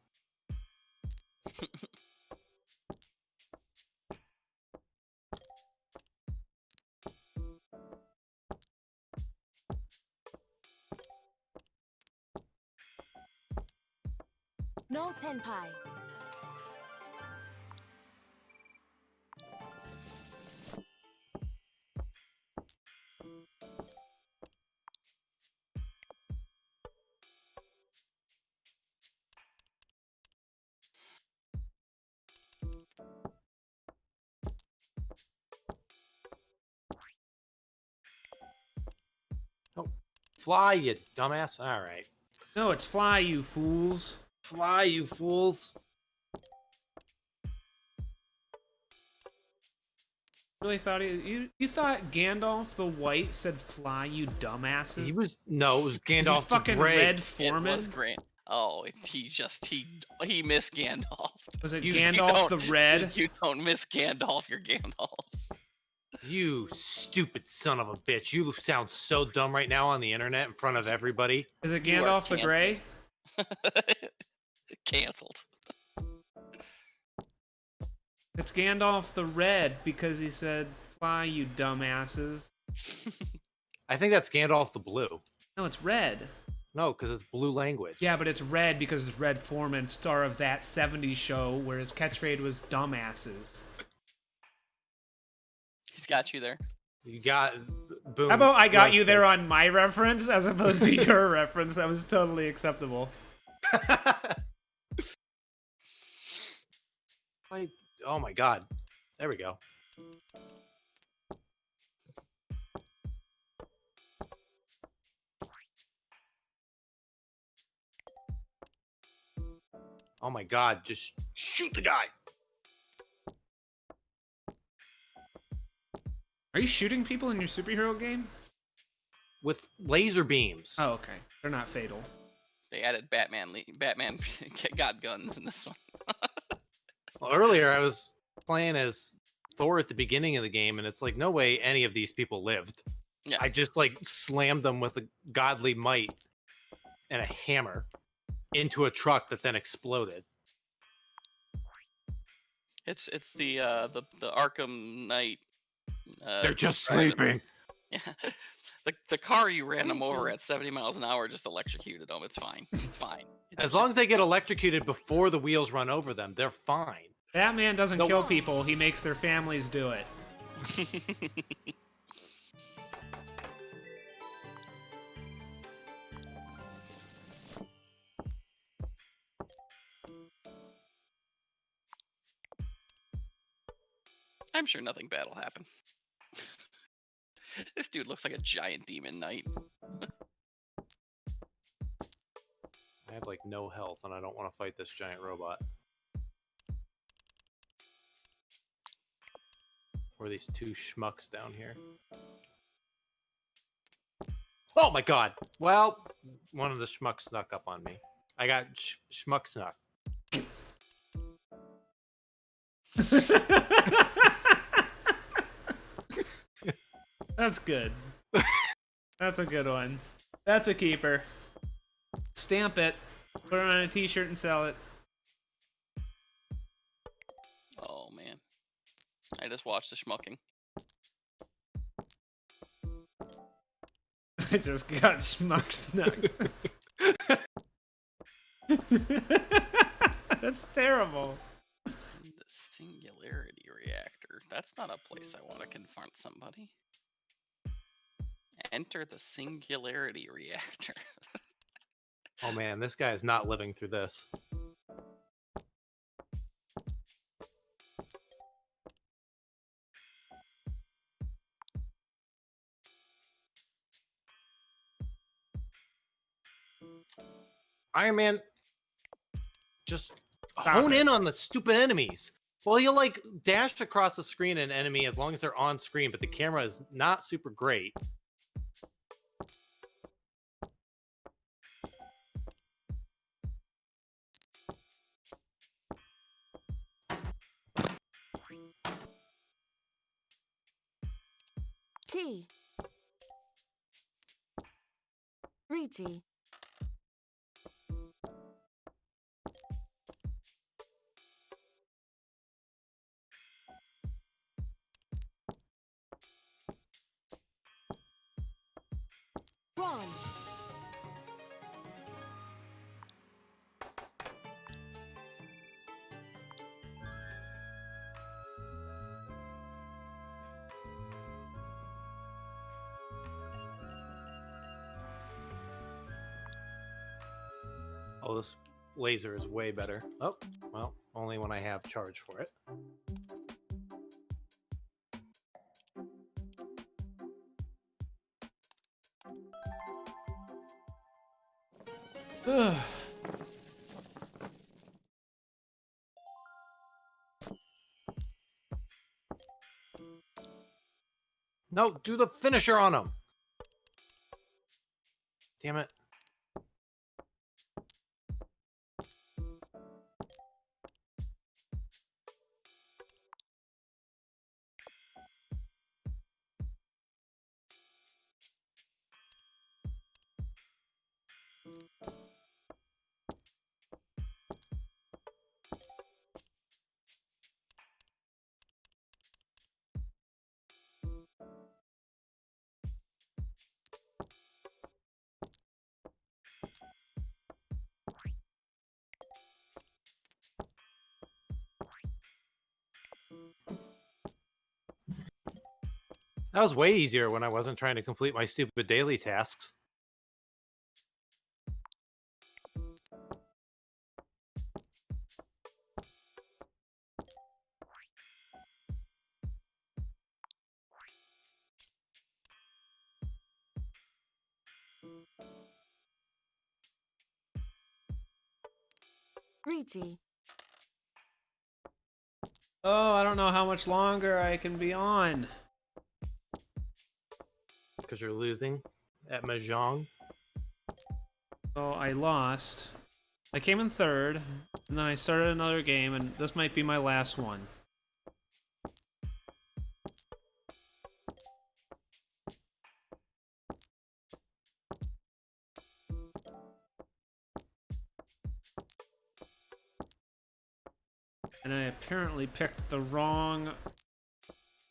No tenpai. Oh, fly, you dumbass. All right. No, it's fly, you fools. Fly, you fools. Really thought you thought Gandalf the White said fly, you dumbasses? He was, no, it was Is he Gandalf the fucking Grey. Red It Foreman? was great. Oh, he missed Gandalf. Was it You Gandalf the don't- Red? You don't miss Gandalf, you're Gandalfs. You stupid son of a bitch. You sound so dumb right now on the internet in front of everybody. Is it You are Gandalf the Gray? Cancelled. It's Gandalf the Red because he said fly, you dumbasses. I think that's Gandalf the Blue. No, it's red. No, because it's blue language. Yeah, but it's red because it's Red Foreman, star of that 70s show where his catchphrase was dumbasses. He's got you there. You got, boom. How about I got you roasted. there on my reference as opposed to your reference? That was totally acceptable. Oh my god. There we go. Oh my god, just shoot the guy. Are you shooting people in your superhero game? With laser beams. Oh, okay. They're not fatal. They added Batman. Batman got guns in this one. Well, earlier I was playing as Thor at the beginning of the game, and it's like, no way any of these people lived. Yeah. I just like slammed them with a godly might and a hammer into a truck that then exploded. It's the Arkham Knight. They're just sleeping. Yeah. The car you ran them over at 70 miles an hour just electrocuted them. It's fine. It's fine. As long as they get electrocuted before the wheels run over them, they're fine. Batman doesn't No. kill people, he makes their families do it. I'm sure nothing bad will happen. This dude looks like a giant demon knight. I have like no health, and I don't want to fight this giant robot. Or these two schmucks down here. Oh my god. Well, one of the schmucks snuck up on me. I got schmuck snuck. That's good. That's a good one. That's a keeper. Stamp it. Put it on a t-shirt and sell it. Oh man. I just watched the schmucking. I just got schmuck snuck. That's terrible. The singularity reactor. That's not a place I want to confront somebody. Enter the singularity reactor. Oh man, this guy is not living through this. Iron Man, just hone in on the stupid enemies. Well, you'll like dash across the screen an enemy as long as they're on screen, but the camera is not super great. T. 3G. One. Oh, this laser is way better. Oh, well, only when I have charge for it. Ugh. No, do the finisher on him. Damn it. That was way easier when I wasn't trying to complete my stupid daily tasks. Reachy. Oh, I don't know how much longer I can be on. Because you're losing at Mahjong. So I lost. I came in third, and then I started another game, and this might be my last one. And I apparently picked the wrong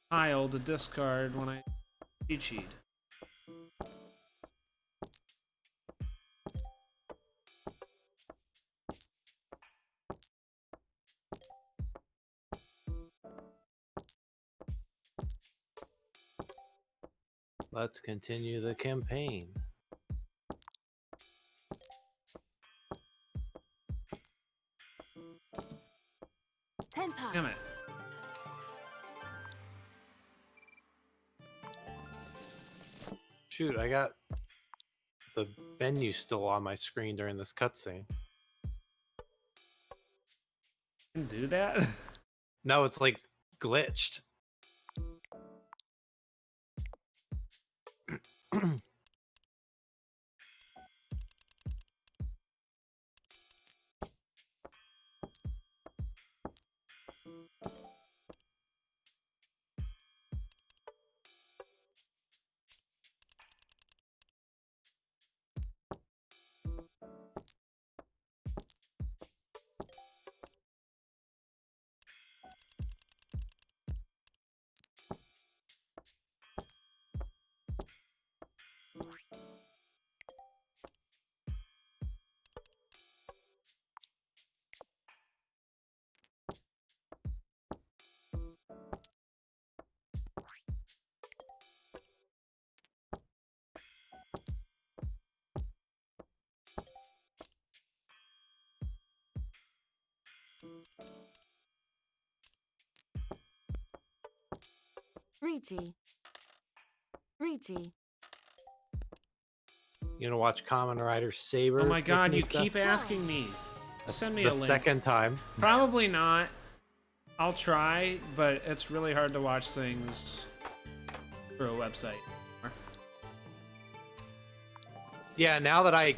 tile to discard when I cheat. Let's continue the campaign. Tenpai. Damn it. Shoot, I got the menu still on my screen during this cutscene. Can do that? No, it's like glitched. 3G. 3G. You gonna watch Kamen Rider Saber? Oh my god, you with me, Seth? keep asking me. That's Send me the a link. second time. Probably not. I'll try, but it's really hard to watch things through a website. Yeah, now that I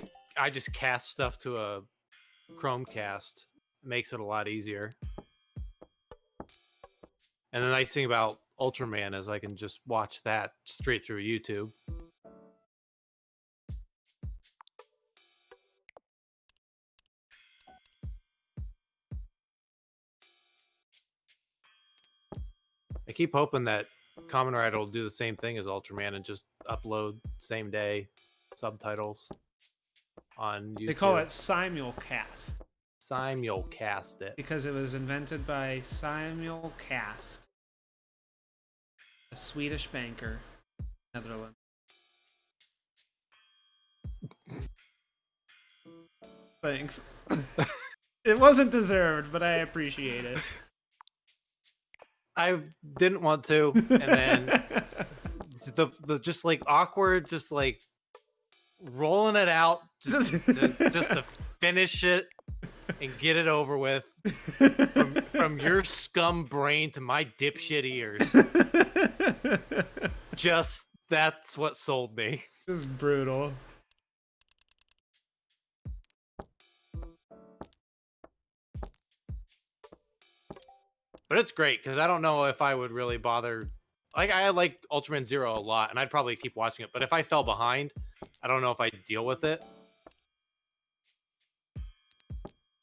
just cast stuff to a Chromecast, it makes it a lot easier. And the nice thing about Ultraman is I can just watch that straight through YouTube. I keep hoping that Kamen Rider will do the same thing as Ultraman and just upload same day subtitles on YouTube. They call it simulcast Simulcast it. because it was invented by Samuel Cast, a Swedish banker, Netherlands. Thanks. It wasn't deserved, but I appreciate it. I didn't want to, and then the just like awkward, just like rolling it out, just to finish it and get it over with. From your scum brain to my dipshit ears, just that's what sold me. This is brutal. But it's great because I don't know if I would really bother. Like I like Ultraman Zero a lot, and I'd probably keep watching it. But if I fell behind, I don't know if I'd deal with it.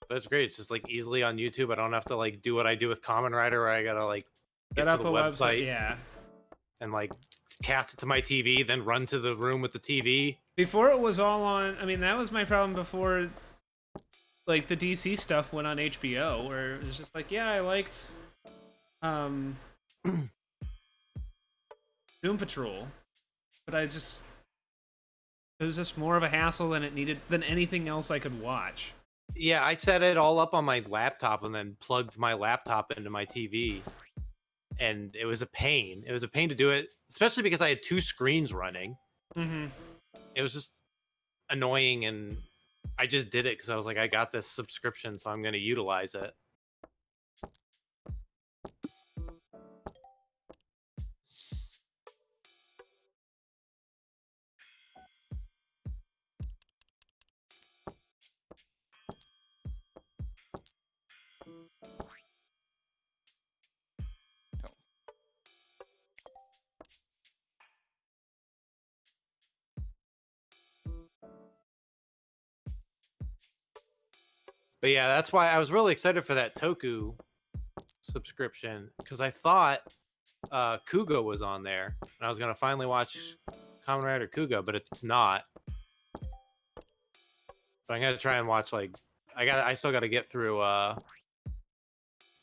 But it's great. It's just like easily on YouTube. I don't have to like do what I do with Kamen Rider, where I gotta like get Set to up the a website, yeah. and like cast it to my TV, then run to the room with the TV. Before it was all on. I mean, that was my problem before. Like the DC stuff went on HBO, where it was just like, yeah, I liked. Doom Patrol, but it was just more of a hassle than anything else I could watch. Yeah, I set it all up on my laptop and then plugged my laptop into my TV. And it was a pain. It was a pain to do it, especially because I had two screens running. Mm-hmm. It was just annoying, and I just did it because I was like, I got this subscription, so I'm going to utilize it. But yeah, that's why I was really excited for that Toku subscription, because I thought Kugo was on there, and I was gonna finally watch Kamen Rider Kugo, but it's not. But I'm gonna try and watch like I still got to get through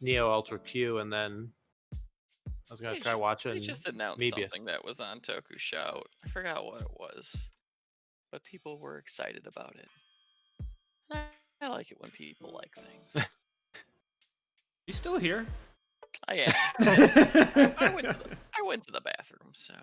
Neo Ultra Q, and then I was gonna try watching. They just announced Mebius. something that was on Toku Shout. I forgot what it was, but people were excited about it. I like it when people like things. You still here? I am. I went to the bathroom, so.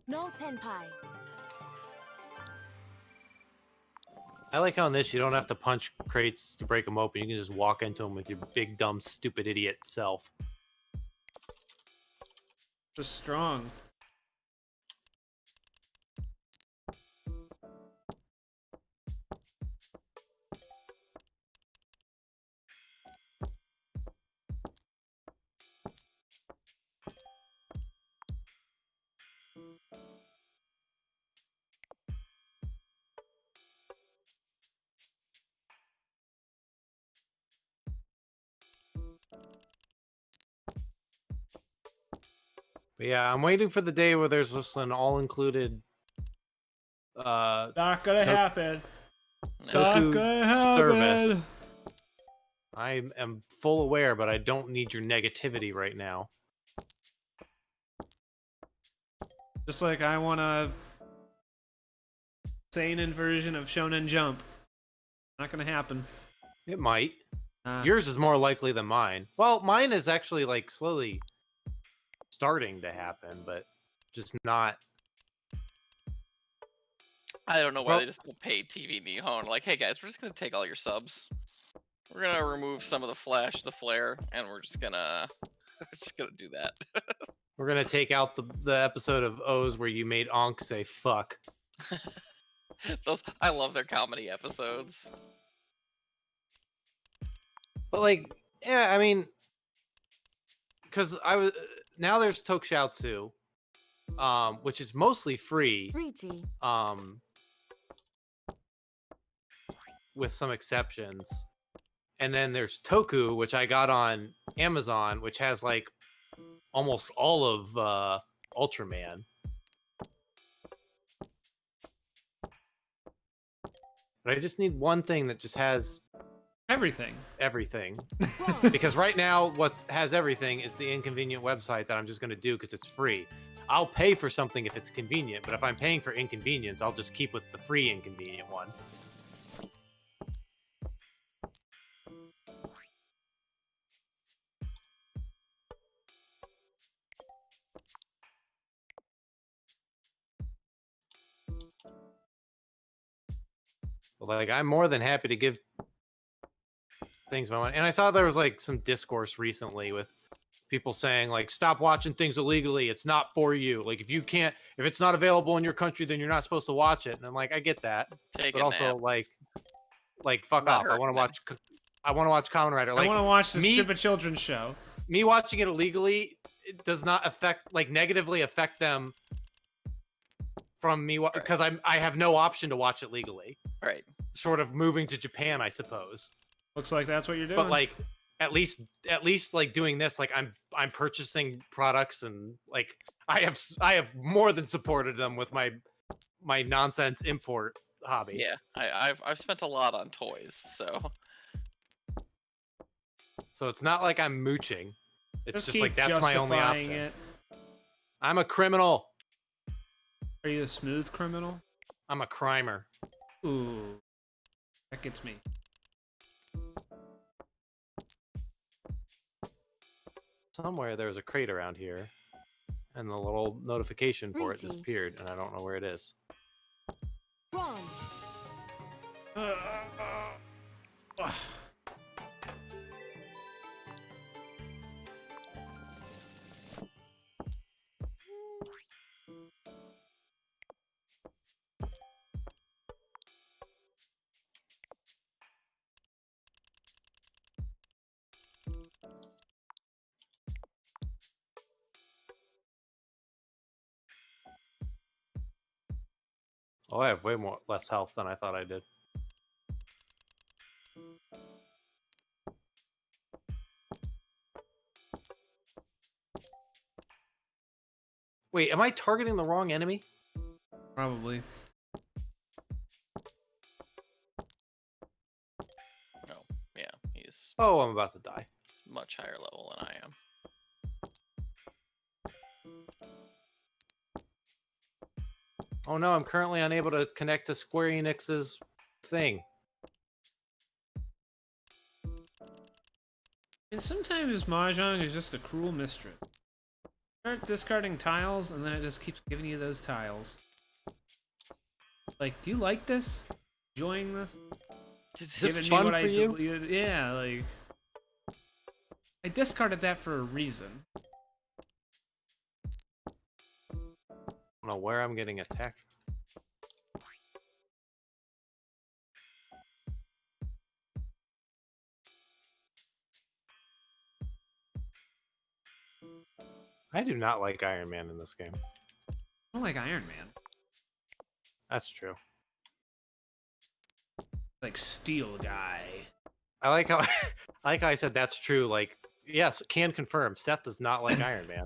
No tenpai. I like how in this you don't have to punch crates to break them open. You can just walk into them with your big, dumb, stupid idiot self. Just strong. But yeah, I'm waiting for the day where there's just an all-included Not gonna happen. No. Not Toku gonna happen. service. I am full aware, but I don't need your negativity right now. Just like I want a seinen version of Shonen Jump. Not gonna happen. It might. Yours is more likely than mine. Well, mine is actually like slowly starting to happen, but just not. I don't know why they just don't pay TV Nihon. Like, hey guys, we're just gonna take all your subs. We're gonna remove some of the flash, the flare, and we're just gonna do that. We're gonna take out the episode of O's where you made Ankh say fuck. I love their comedy episodes. But like, yeah, I mean, because now there's Tokusatsu, which is mostly free, Richie. with some exceptions. And then there's Toku, which I got on Amazon, which has like almost all of Ultraman. But I just need one thing that just has Everything. Because right now what has everything is the inconvenient website that I'm just going to do because it's free. I'll pay for something if it's convenient, but if I'm paying for inconvenience, I'll just keep with the free inconvenient one. But like, I'm more than happy to give things my money. And I saw there was like some discourse recently with people saying like, stop watching things illegally. It's not for you. Like if it's not available in your country, then you're not supposed to watch it. And I'm like, I get that. Take but a also nap. like fuck Not off. I want to watch Kamen Rider. Like, I want to watch the stupid children's show. Me watching it illegally, it does not negatively affect them from me because I have no option to watch it legally. Right. Short of moving to Japan, I suppose. Looks like that's what you're doing. But like at least like doing this, like I'm purchasing products and like I have more than supported them with my nonsense import hobby. Yeah, I've spent a lot on toys, so it's not like I'm mooching. It's just like that's my only justifying option. It. I'm a criminal. Are you a smooth criminal? I'm a crimer. Ooh, that gets me. Somewhere there's a crate around here, and the little notification for it disappeared, and I don't know where it is. Wrong. Oh, I have way less health than I thought I did. Wait, am I targeting the wrong enemy? Probably. oh yeah, he's Oh, I'm about to die. much higher level than I am. Oh no, I'm currently unable to connect to Square Enix's thing. And sometimes Mahjong is just a cruel mistress. Start discarding tiles, and then it just keeps giving you those tiles. Like, do you like this? Enjoying this? Is this fun for you? Yeah, like... I discarded that for a reason. I don't know where I'm getting attacked. I do not like Iron Man in this game. I don't like Iron Man. That's true. Like Steel Guy. I like how I said that's true. Like, yes, can confirm. Seth does not like Iron Man.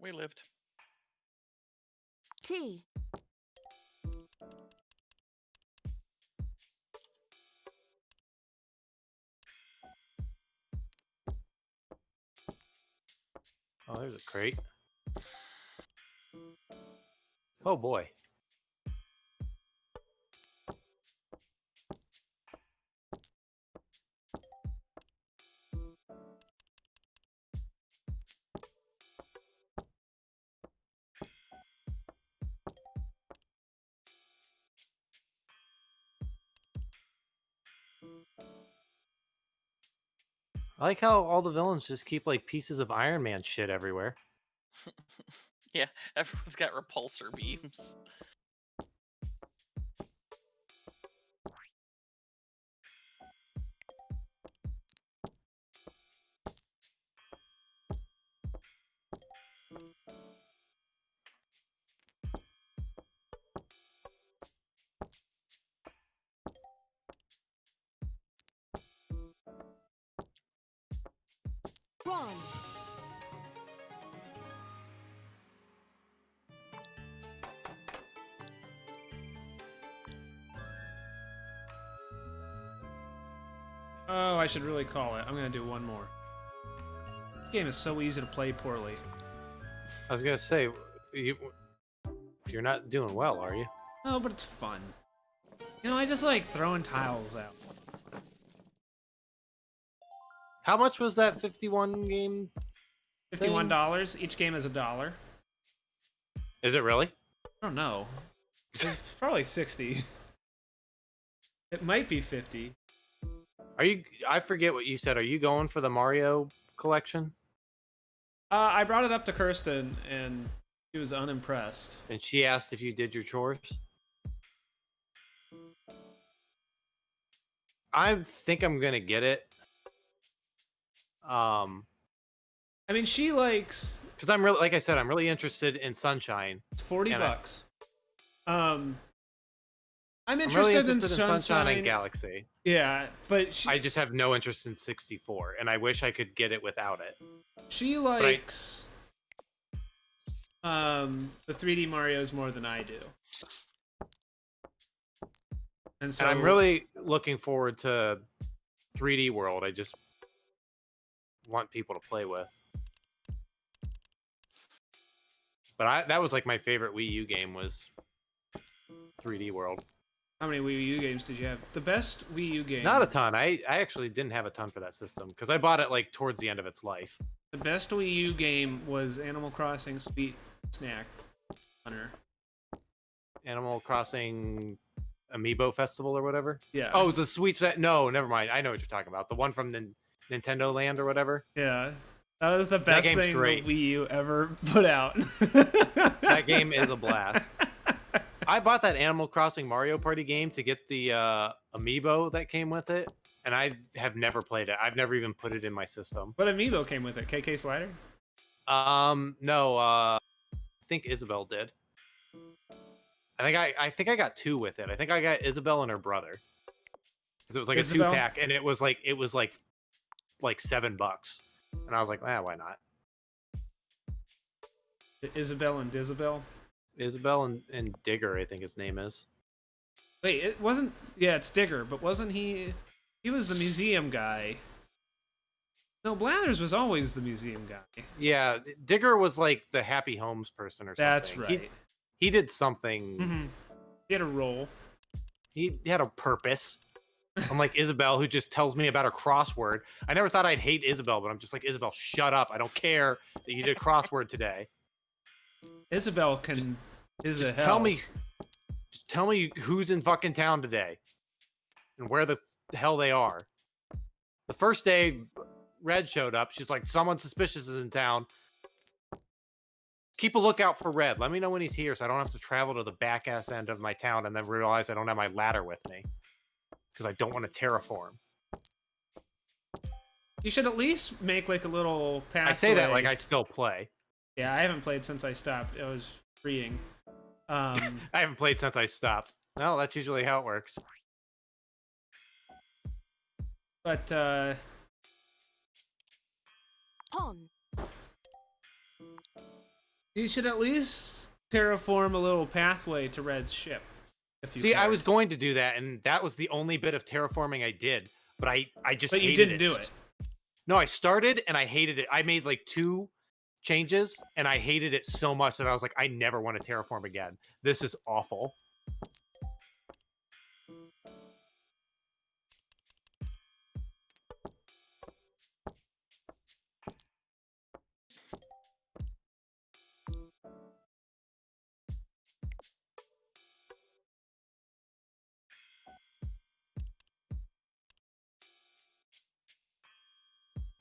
we lived. T. Oh, there's a crate. Oh boy. I like how all the villains just keep like pieces of Iron Man shit everywhere. Yeah, everyone's got repulsor beams. Run. Oh, I should really call it. I'm gonna do one more. This game is so easy to play poorly. I was gonna say, you're not doing well, are you? No, but it's fun. You know, I just like throwing tiles out. How much was that 51 game? $51. Each game is $1. Is it really? I don't know. It's probably 60. It might be 50. Are you? I forget what you said. Are you going for the Mario collection? I brought it up to Kirsten, and she was unimpressed. And she asked if you did your chores. I think I'm gonna get it. I mean, she likes. Because I'm really, like I said, I'm really interested in Sunshine. It's $40. I'm I'm interested, really in interested in Sunshine and Galaxy. Yeah, but I just have no interest in 64, and I wish I could get it without it. she likes the 3D Marios more than I do. And so And I'm really looking forward to 3D World. I just want people to play with. But that was like my favorite Wii U game was 3D World. How many Wii U games did you have? The best Wii U game. Not a ton. I actually didn't have a ton for that system because I bought it like towards the end of its life. The best Wii U game was Animal Crossing Sweet Snack Hunter. Animal Crossing Amiibo Festival or whatever. Yeah. Oh, the Sweet No, never mind. I know what you're talking about. The one from Nintendo Land or whatever. Yeah. That was the best game's thing great. the Wii U ever put out. That game is a blast. I bought that Animal Crossing Mario Party game to get the amiibo that came with it, and I have never played it. I've never even put it in my system. What amiibo came with it? KK Slider? No, I think Isabel did. I think I got two with it. I think I got Isabel and her brother. Because it was like Isabel? a 2-pack, and it was like $7. And I was like, why not? Isabel and Disabel? Isabel and Digger, I think his name is. Wait, it wasn't. Yeah, it's Digger, but wasn't he? He was the museum guy. No, Blathers was always the museum guy. Yeah, Digger was like the Happy Homes person or something. That's right. He did something. Mm-hmm. He had a role. He had a purpose. Unlike Isabel, who just tells me about her crossword. I never thought I'd hate Isabel, but I'm just like, Isabel, shut up. I don't care that you did a crossword today. Isabel can. Just tell me who's in fucking town today and where the hell they are. The first day Red showed up, she's like, someone suspicious is in town. Keep a lookout for Red. Let me know when he's here so I don't have to travel to the back ass end of my town and then realize I don't have my ladder with me because I don't want to terraform. You should at least make like a little pathway. I say that like I still play. Yeah, I haven't played since I stopped. It was freeing. I haven't played since I stopped. No, that's usually how it works. But On. You should at least terraform a little pathway to Red's ship. See, I was going to do that, and that was the only bit of terraforming I did. But I just But you hated didn't do it. No, I started and I hated it. I made like 2 changes and I hated it so much that I was like, I never want to terraform again. This is awful.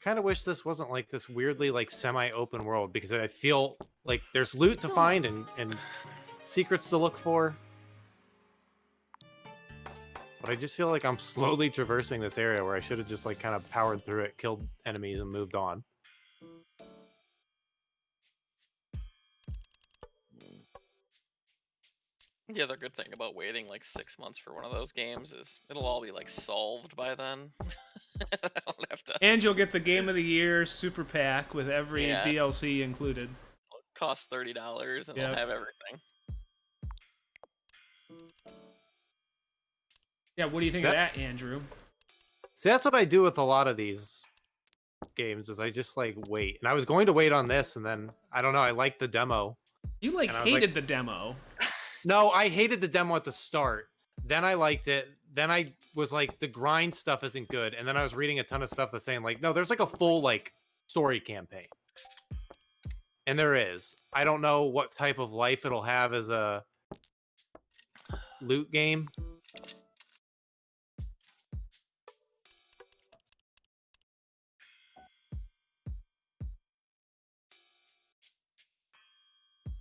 Kind of wish this wasn't like this weirdly like semi-open world, because I feel like there's loot to find and secrets to look for. But I just feel like I'm slowly traversing this area where I should have just like kind of powered through it, killed enemies, and moved on. The other good thing about waiting like 6 months for one of those games is it'll all be like solved by then. I don't have to. And you'll get the Game of the Year super pack with every DLC included. It'll cost $30 and it'll have everything. Yeah, what do you think of that, Andrew? See, that's what I do with a lot of these games, is I just like wait. And I was going to wait on this, and then I don't know, I liked the demo. You like hated the demo. No, I hated the demo at the start. Then I liked it. Then I was like, the grind stuff isn't good. And then I was reading a ton of stuff that's saying like, no, there's like a full like story campaign. And there is. I don't know what type of life it'll have as a loot game.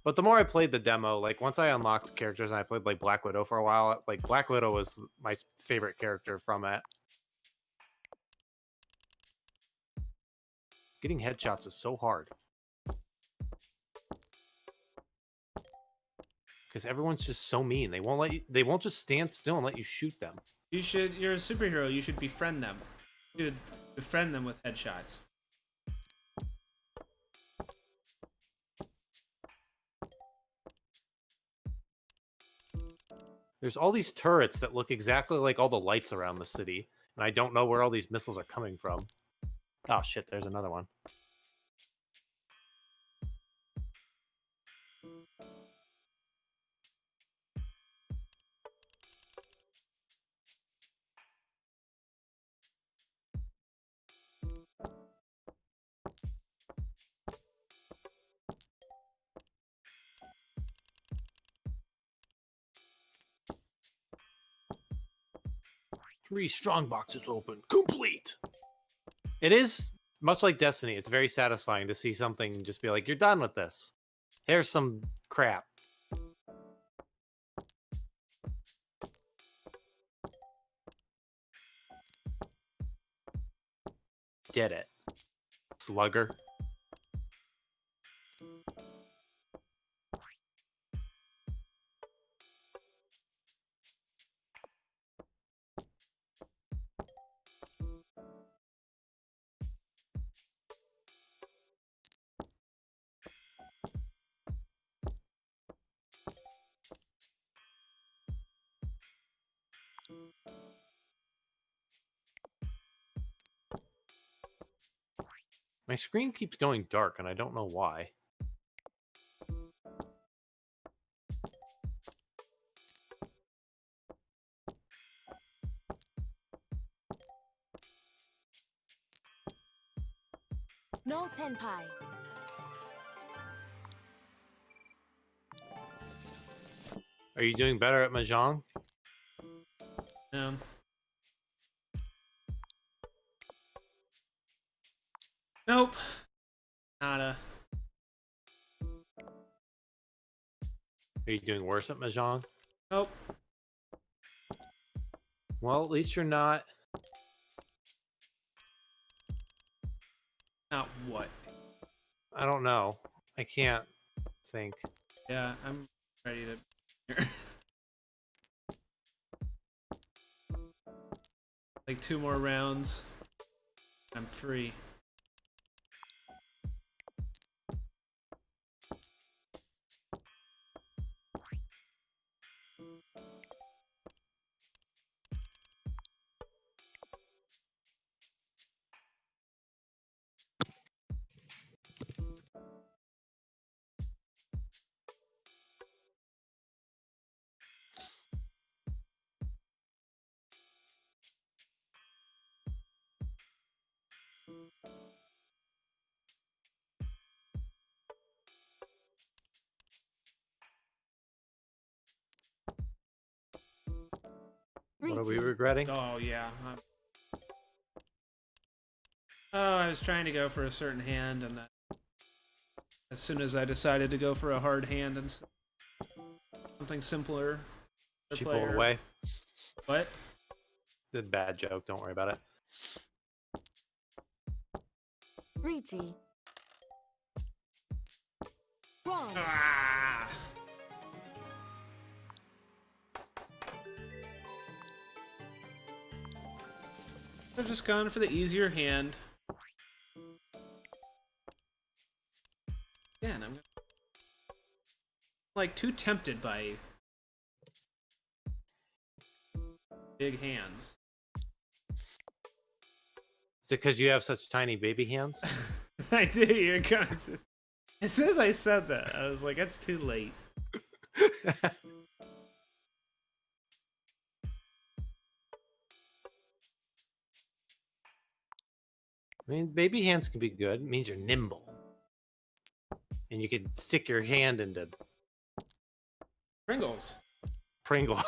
But the more I played the demo, like once I unlocked characters and I played like Black Widow for a while, like Black Widow was my favorite character from it. Getting headshots is so hard. Because everyone's just so mean. They won't just stand still and let you shoot them. You're a superhero, you should befriend them. You should befriend them with headshots. There's all these turrets that look exactly like all the lights around the city, and I don't know where all these missiles are coming from. Oh shit, there's another one. Three strong boxes open. Complete! It is much like Destiny. It's very satisfying to see something just be like, you're done with this. Here's some crap. Did it. Slugger. My screen keeps going dark, and I don't know why. No tenpai. Are you doing better at Mahjong? No. Nope. Nada. Are you doing worse at Mahjong? Nope. Well, at least you're not. Not what? I don't know. I can't think. Yeah, I'm ready to. Like 2 more rounds. I'm free. What are we regretting? Oh yeah. I was trying to go for a certain hand, and then as soon as I decided to go for a hard hand and something simpler, She pulled away. What? Did bad joke. Don't worry about it. 3G. Wrong. Ah! I've just gone for the easier hand. Yeah, and I'm like too tempted by big hands. Is it because you have such tiny baby hands? I do. You're kind of. As soon as I said that, I was like, "It's too late." I mean, baby hands can be good. It means you're nimble. And you can stick your hand into Pringles. Pringles.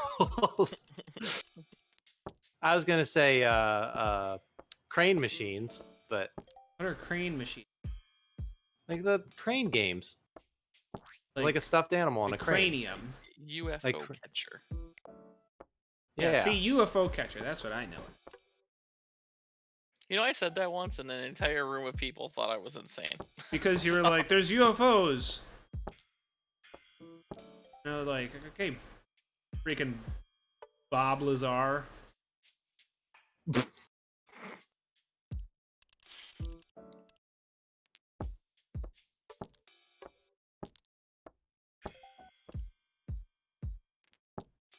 I was going to say crane machines, but... What are crane machines? Like the crane games. Like a stuffed animal on a crane. Cranium. UFO Like catcher. Yeah. See, UFO catcher. That's what I know. You know, I said that once, and an entire room of people thought I was insane. Because you were like, "There's UFOs." You know, like, okay, freaking Bob Lazar.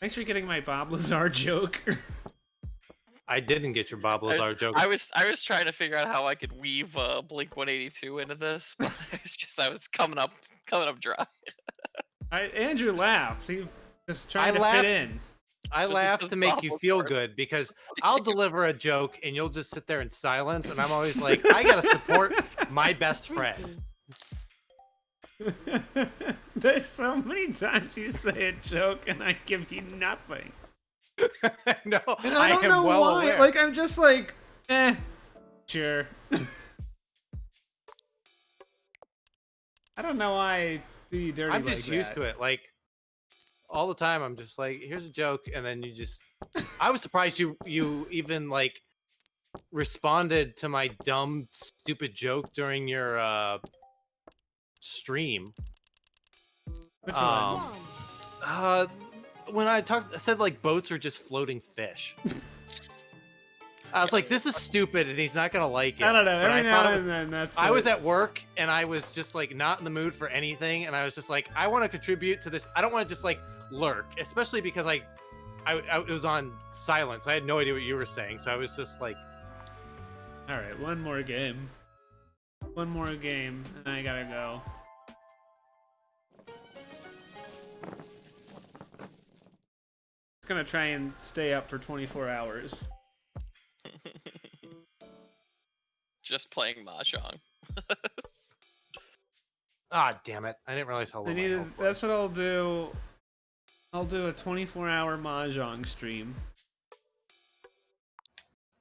Thanks for getting my Bob Lazar joke. I didn't get your Bob Lazar joke. I was trying to figure out how I could weave Blink 182 into this, but it's just I was coming up dry. Andrew laughed. He was trying to fit in. I Just laugh because to make Bob you was feel there. good because I'll deliver a joke and you'll just sit there in silence, and I'm always like, I gotta support my best friend. 3G. There's so many times you say a joke and I give you nothing. No, And I don't am know well why. aware. Like, I'm just like, sure. I don't know why I do you dirty I'm like just used that. to it. Like all the time, I'm just like, here's a joke, and then you just. I was surprised you even like responded to my dumb, stupid joke during your stream. Which Um, Wrong. When I said like boats are just floating fish. I was like, this is stupid, and he's not gonna like it. I don't know. But Every I now thought it and then, that's. I was at work and I was just like not in the mood for anything, and I was just like, I want to contribute to this. I don't want to just like lurk, especially because I it was on silence. So I had no idea what you were saying, so I was just like, All right, one more game. One more game, and I gotta go. Just gonna try and stay up for 24 hours. Just playing mahjong. ah, damn it! I didn't realize how low I my need. health was. That's what I'll do. I'll do a 24-hour mahjong stream.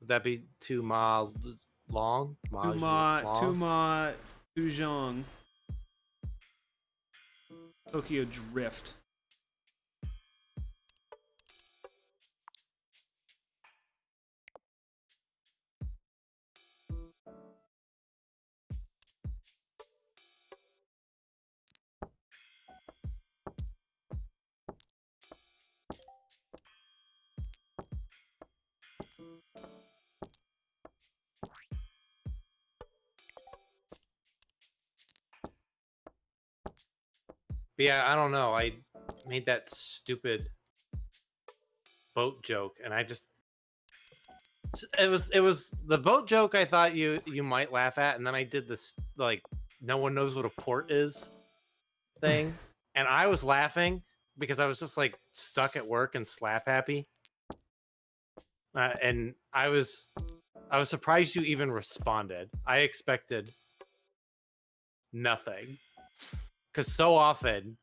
Would that be too long? Tuma, Tujong. Tokyo Drift. But yeah, I don't know. I made that stupid boat joke, and I just it was the boat joke I thought you might laugh at, and then I did this like no one knows what a port is thing, and I was laughing because I was just like stuck at work and slap happy, and I was surprised you even responded. I expected nothing. Because so often,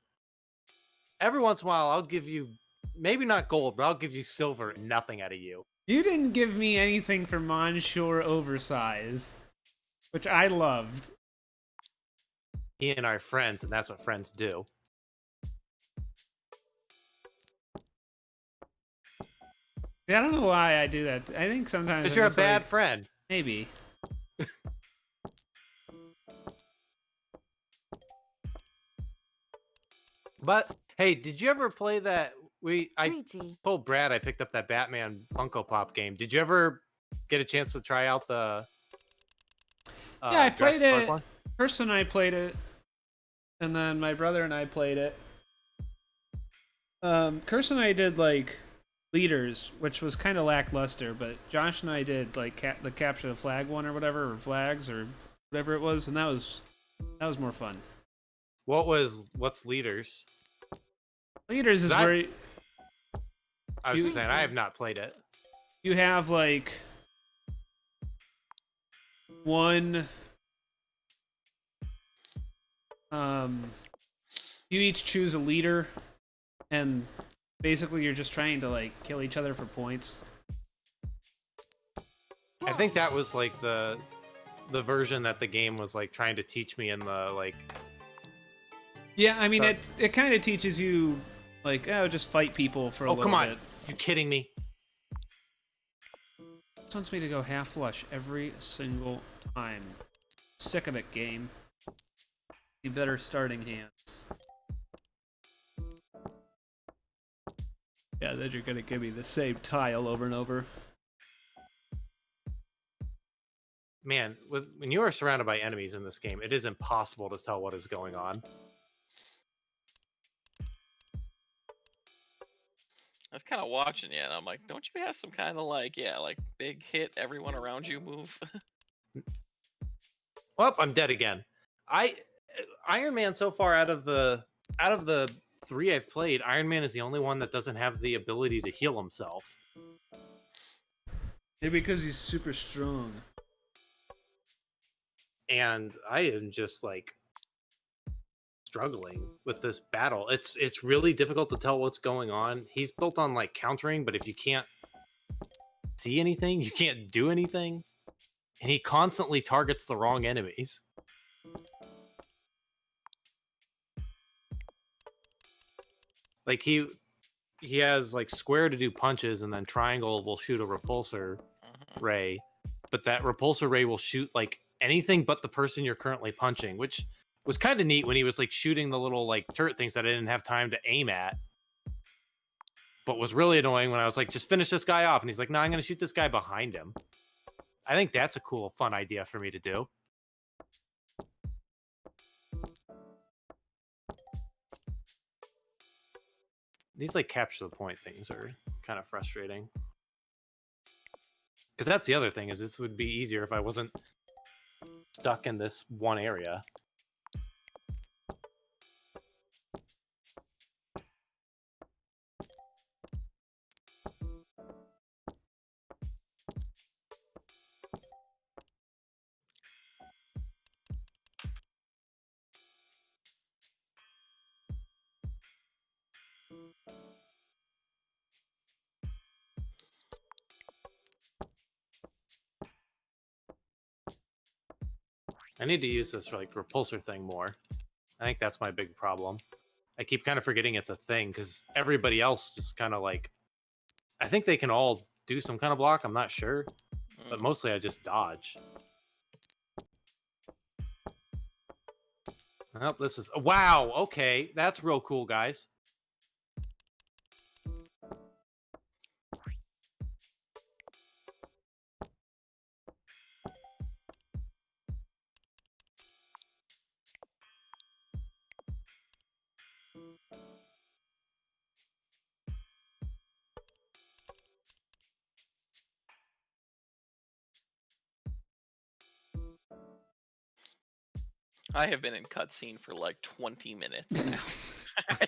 every once in a while, I'll give you maybe not gold, but I'll give you silver and nothing out of you. You didn't give me anything for Monsieur Oversize, which I loved. He and I are friends, and that's what friends do. Yeah, I don't know why I do that. I think sometimes Because you're a bad friend. Maybe. But hey, did you ever play that? I 3G. told Brad I picked up that Batman Funko Pop game. Did you ever get a chance to try out the? Yeah, I played Jurassic Park it. one? First and I played it, and then my brother and I played it. Kirsten and I did like leaders, which was kind of lackluster, but Josh and I did like the capture the flag one or whatever, or flags or whatever it was, and that was more fun. What's leaders? Leaders is where I was just saying I have not played it. you have like one. You each choose a leader, and basically you're just trying to like kill each other for points. I think that was like the version that the game was like trying to teach me in the like. Yeah, I mean it kind of teaches you like just fight people for a little bit. Oh come on! You kidding me? This wants me to go half flush every single time. Sick of it, game. Be better starting hands. Yeah, then you're gonna give me the same tile over and over. Man, when you are surrounded by enemies in this game, it is impossible to tell what is going on. I was kind of watching you, and I'm like, don't you have some kind of like big hit everyone around you move? Well, I'm dead again. Iron Man so far out of the 3 I've played, Iron Man is the only one that doesn't have the ability to heal himself. Maybe because he's super strong. And I am just like struggling with this battle. It's really difficult to tell what's going on. He's built on like countering, but if you can't see anything, you can't do anything. And he constantly targets the wrong enemies. Like he has like square to do punches, and then triangle will shoot a repulsor ray, but that repulsor ray will shoot like anything but the person you're currently punching, which was kind of neat when he was like shooting the little like turret things that I didn't have time to aim at. But was really annoying when I was like, just finish this guy off, and he's like, no, I'm gonna shoot this guy behind him. I think that's a cool, fun idea for me to do. These like capture the point things are kind of frustrating. Because that's the other thing, is this would be easier if I wasn't stuck in this one area. I need to use this like repulsor thing more. I think that's my big problem. I keep kind of forgetting it's a thing because everybody else just kind of like, I think they can all do some kind of block. I'm not sure, but mostly I just dodge. Well, this is wow. Okay, that's real cool, guys. I have been in cutscene for like 20 minutes now.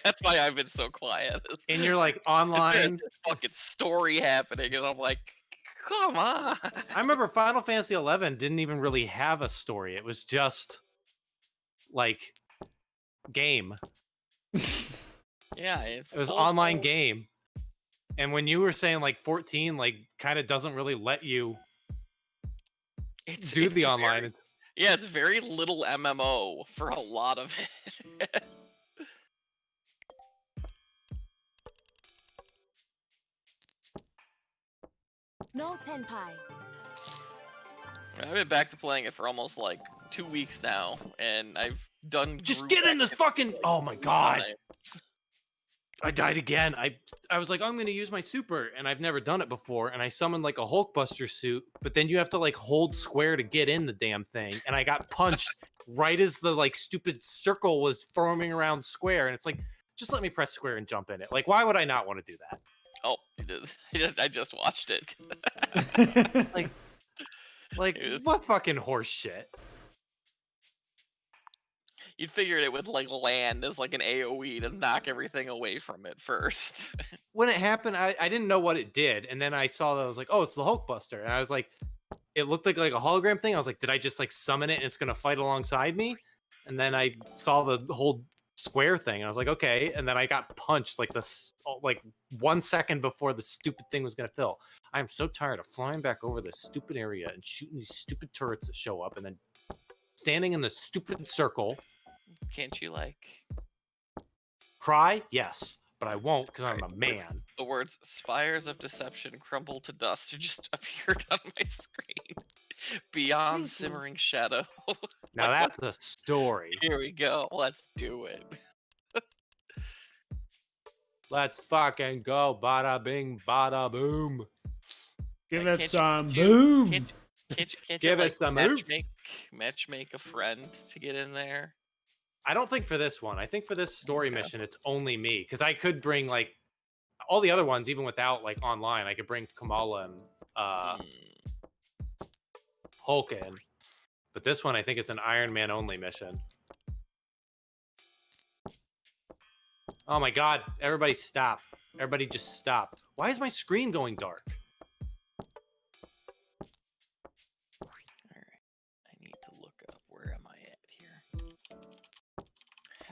That's why I've been so quiet. And you're like There's online. this fucking story happening, and I'm like, come on. I remember Final Fantasy XI didn't even really have a story. It was just like game. Yeah, It was online game. And when you were saying like 14, like kind of doesn't really let you do the online. Yeah, it's very little MMO for a lot of it. No tenpai. I've been back to playing it for almost like 2 weeks now, and I've done. Just get in this fucking. Oh my god! I died again. I was like, I'm gonna use my super, and I've never done it before, and I summoned like a Hulkbuster suit, but then you have to like hold square to get in the damn thing, and I got punched right as the like stupid circle was forming around square, and it's like, just let me press square and jump in it. Like, why would I not want to do that? Oh, I just watched it. like what fucking horse shit? You'd figured it would like land as like an AoE to knock everything away from it first. When it happened, I didn't know what it did, and then I saw that I was like, oh, it's the Hulkbuster, and I was like, it looked like a hologram thing. I was like, did I just like summon it and it's gonna fight alongside me? And then I saw the whole square thing, and I was like, okay. And then I got punched like like 1 second before the stupid thing was gonna fill. I am so tired of flying back over this stupid area and shooting these stupid turrets that show up, and then standing in the stupid circle. Can't you like cry? Yes, but I won't because I'm a man. The words "spires of deception crumble to dust" just appeared on my screen. Beyond simmering shadow. Now that's the story. Here we go. Let's do it. Let's fucking go. Bada bing, bada boom. Give it some boom. Can't give you, it some boom. Matchmake a friend to get in there? I don't think for this one. I think for this story mission, it's only me, because I could bring like all the other ones, even without like online. I could bring Kamala and Hulk in, but this one I think is an Iron Man only mission. Oh my god! Everybody stop! Everybody just stop! Why is my screen going dark?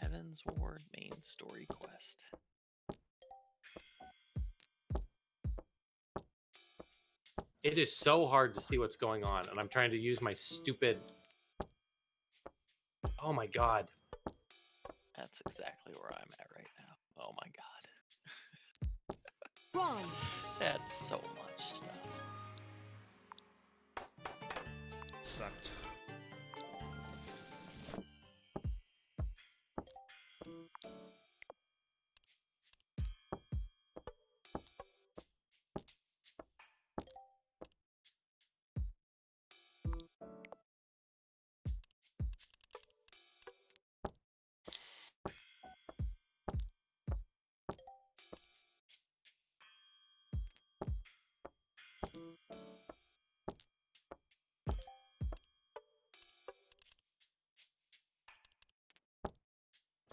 Heaven's Ward main story quest. It is so hard to see what's going on, and I'm trying to use my stupid... Oh my god. That's exactly where I'm at right now. Oh my god. Wrong. That's so much stuff. Sucked.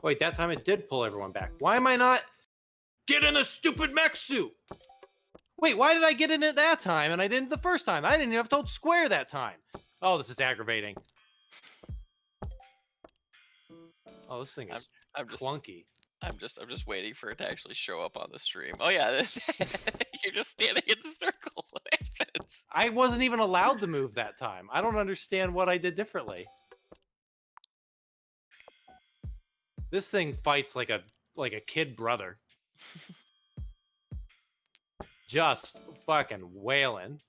Wait, that time it did pull everyone back. Why am I not... Get in a stupid mech suit! Wait, why did I get in it that time and I didn't the first time? I didn't even have to hold square that time. Oh, this is aggravating. Oh, this thing is clunky. I'm just waiting for it to actually show up on the stream. Oh yeah, you're just standing in the circle. What happens? I wasn't even allowed to move that time. I don't understand what I did differently. This thing fights like a kid brother. Just fucking wailing.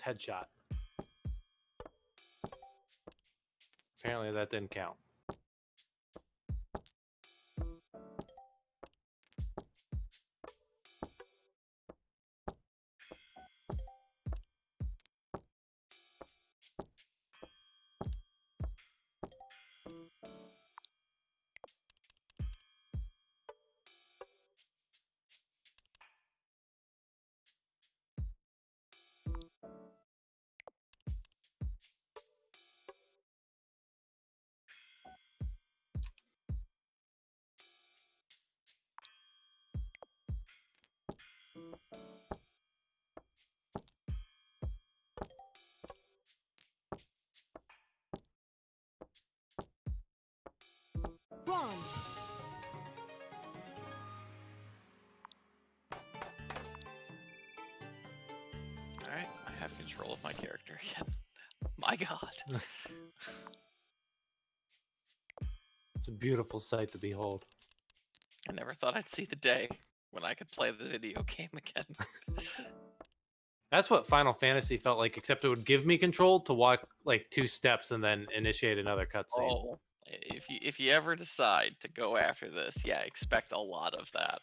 Headshot. Apparently that didn't count. level of my character again. My God. It's a beautiful sight to behold. I never thought I'd see the day when I could play the video game again. That's what Final Fantasy felt like, except it would give me control to walk like 2 steps and then initiate another cutscene. Oh, if you ever decide to go after this, yeah, expect a lot of that.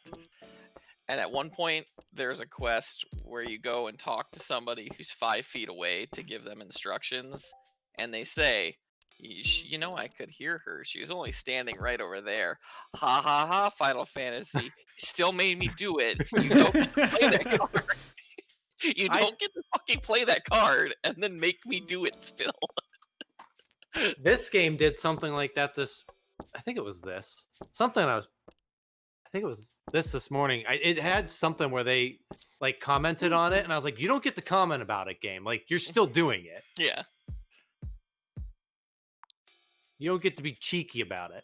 And at one point, there's a quest where you go and talk to somebody who's 5 feet away to give them instructions, and they say, you know, I could hear her. She was only standing right over there. Ha ha ha, Final Fantasy. You still made me do it. You don't get to play that card. You don't get to fucking play that card and then make me do it still. This game did something like that I think it was this. I think it was this morning. It had something where they like commented on it, and I was like, you don't get to comment about it, game. Like, you're still doing it. Yeah. You don't get to be cheeky about it.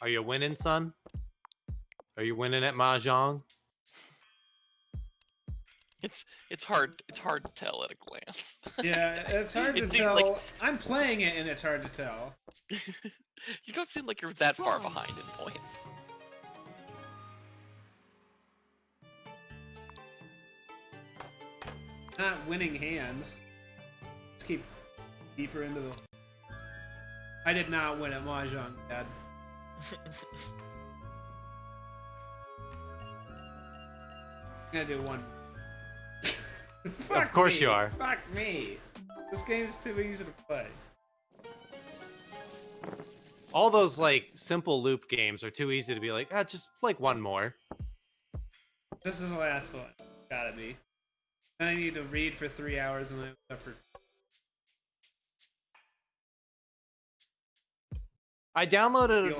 Are you winning, son? Are you winning at Mahjong? It's hard to tell at a glance. Yeah, it's hard to tell. Like, I'm playing it and it's hard to tell. You don't seem like you're that far behind in points. Not winning hands. Let's keep deeper into the... I did not win at Mahjong, Dad. I'm gonna do one. Of course you are. Fuck me. This game's too easy to play. All those like simple loop games are too easy to be like, just like one more. This is the last one. Gotta be. Then I need to read for 3 hours and then I have for... I downloaded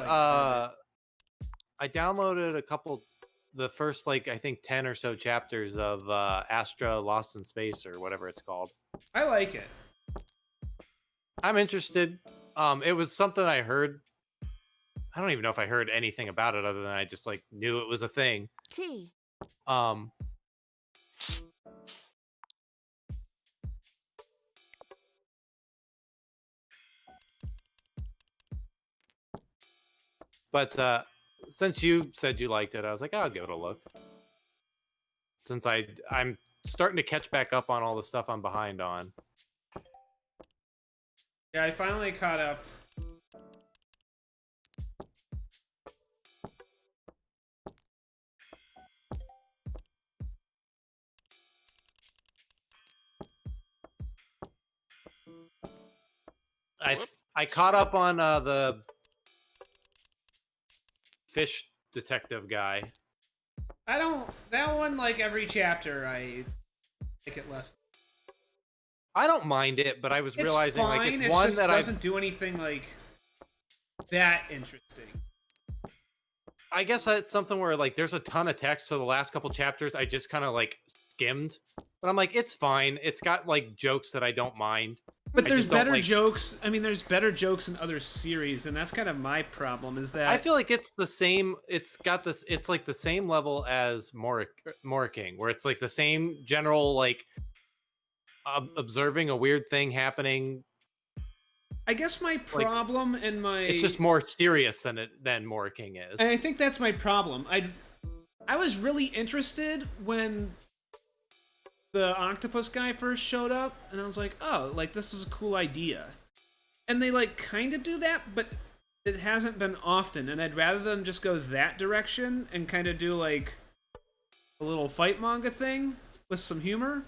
a couple, the first like I think 10 or so chapters of Astra Lost in Space or whatever it's called. I like it. I'm interested. It was something I heard. I don't even know if I heard anything about it other than I just like knew it was a thing. Key. But since you said you liked it, I was like, I'll give it a look. Since I'm starting to catch back up on all the stuff I'm behind on. Yeah, I finally caught up. I caught up on the fish detective guy. I don't... That one, like, every chapter, I make it less... I don't mind it, but I was realizing fine. like it's one one that doesn't do anything like that interesting. I guess it's something where like there's a ton of text, so the last couple chapters I just kind of like skimmed. But I'm like, it's fine. It's got like jokes that I don't mind. But there's better jokes. I mean, there's better jokes in other series, and that's kind of my problem. Is that I feel like it's the same. It's got this. It's like the same level as Morking, where it's like the same general like observing a weird thing happening. I guess my problem and my it's just more serious than Morking is. And I think that's my problem. I was really interested when the octopus guy first showed up, and I was like, oh, like, this is a cool idea. And they, like, kind of do that, but it hasn't been often, and I'd rather them just go that direction and kind of do, like, a little fight manga thing with some humor.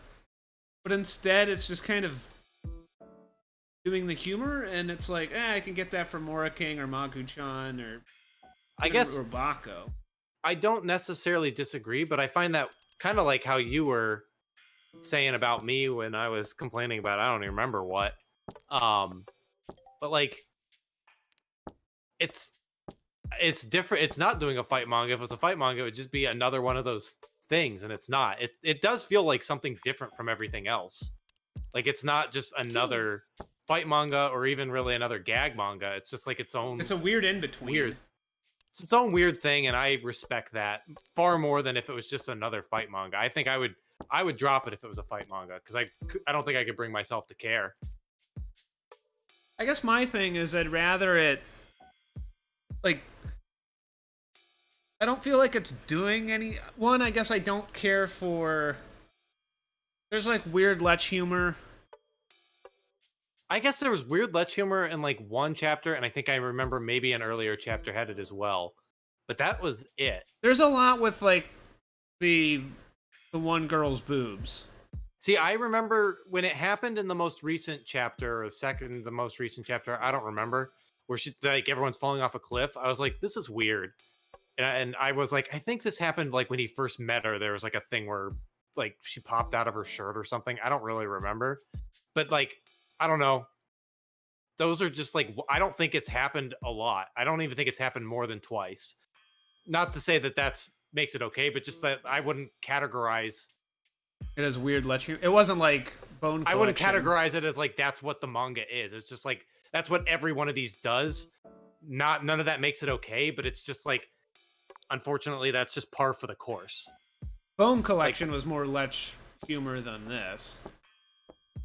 But instead, it's just kind of doing the humor, and it's like, I can get that from Mora King or Magu-chan or Bako. I don't necessarily disagree, but I find that kind of like how you were saying about me when I was complaining about I don't even remember what. But like it's different. It's not doing a fight manga. If it was a fight manga, it would just be another one of those things, and it's not. It does feel like something different from everything else. Like it's not just another fight manga or even really another gag manga. It's just like its own. It's a weird in between. Weird. It's its own weird thing, and I respect that far more than if it was just another fight manga. I think I would drop it if it was a fight manga because I don't think I could bring myself to care. I guess my thing is I'd rather it, like, I don't feel like it's doing any. One, I guess I don't care for. There's like weird lech humor. I guess there was weird lech humor in like one chapter, and I think I remember maybe an earlier chapter had it as well. But that was it. There's a lot with like the one girl's boobs. See, I remember when it happened in the most recent chapter, or the most recent chapter, I don't remember, where she like everyone's falling off a cliff. I was like, this is weird. And I was like, I think this happened like when he first met her. There was like a thing where like she popped out of her shirt or something. I don't really remember. But like, I don't know. Those are just like, I don't think it's happened a lot. I don't even think it's happened more than twice. Not to say that that's makes it okay, but just that I wouldn't categorize it as weird lech humor. It wasn't like Bone Collection. I wouldn't categorize it as like that's what the manga is. It's just like that's what every one of these does. None of that makes it okay, but it's just like unfortunately that's just par for the course. Bone Collection was more lech humor than this.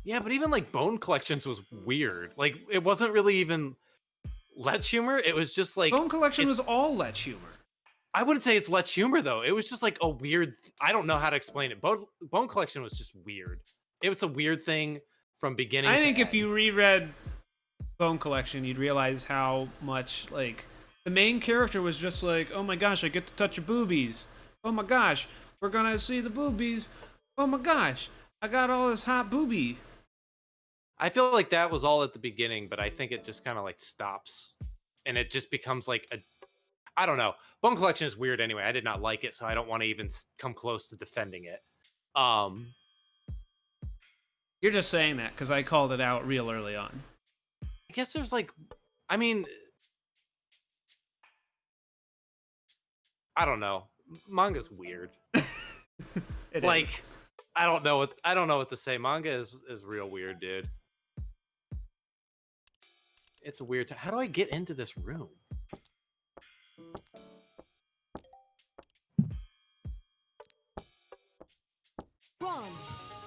Yeah, but even like Bone Collections was weird. Like it wasn't really even lech humor. It was just like Bone Collection was all lech humor. I wouldn't say it's lech humor though. It was just like a weird. I don't know how to explain it. Bone Collection was just weird. It was a weird thing from beginning. I think to if you reread Bone Collection, you'd realize how much like the main character was just like, oh my gosh, I get to touch your boobies. Oh my gosh, we're gonna see the boobies. Oh my gosh, I got all this hot boobie. I feel like that was all at the beginning, but I think it just kind of like stops, and it just becomes like a. I don't know. Bone Collection is weird anyway. I did not like it, so I don't want to even come close to defending it. You're just saying that because I called it out real early on. I guess there's like, I mean, I don't know. Manga's weird. It like, is. I don't know what to say. Manga is real weird, dude. It's a weird. How do I get into this room? Wrong.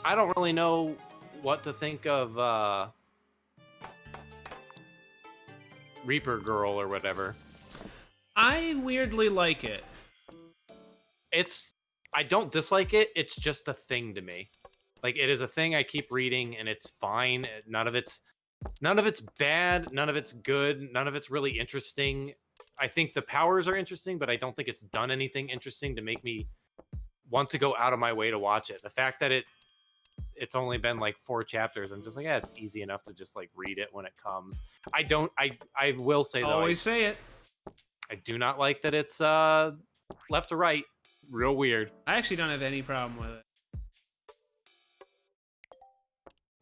I don't really know what to think of Reaper Girl or whatever. I weirdly like it. I don't dislike it. It's just a thing to me. Like it is a thing I keep reading and it's fine. None of it's bad. None of it's good. None of it's really interesting. I think the powers are interesting, but I don't think it's done anything interesting to make me want to go out of my way to watch it. The fact that it's only been like 4 chapters, I'm just like, yeah, it's easy enough to just like read it when it comes. I will say though, Always say it. I do not like that it's left to right. Real weird. I actually don't have any problem with it.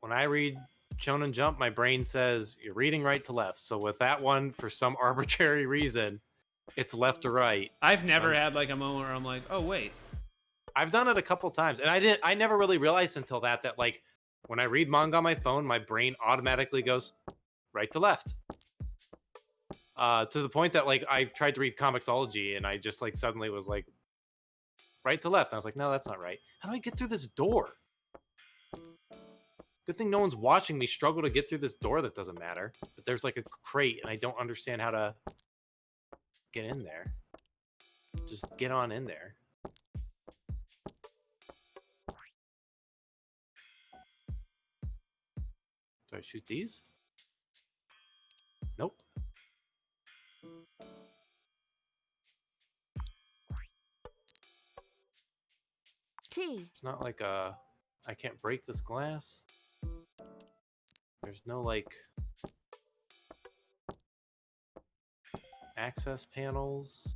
When I read Shonen Jump, my brain says you're reading right to left. So with that one, for some arbitrary reason, it's left to right. I've never had like a moment where I'm like, oh wait. I've done it a couple times, and I never really realized until that like when I read manga on my phone, my brain automatically goes right to left. To the point that like I tried to read Comixology and I just like suddenly was like right to left. And I was like, no, that's not right. How do I get through this door? Good thing no one's watching me struggle to get through this door that doesn't matter. But there's like a crate and I don't understand how to get in there. Just get on in there. Do I shoot these? Nope. It's not like I can't break this glass. There's no like access panels.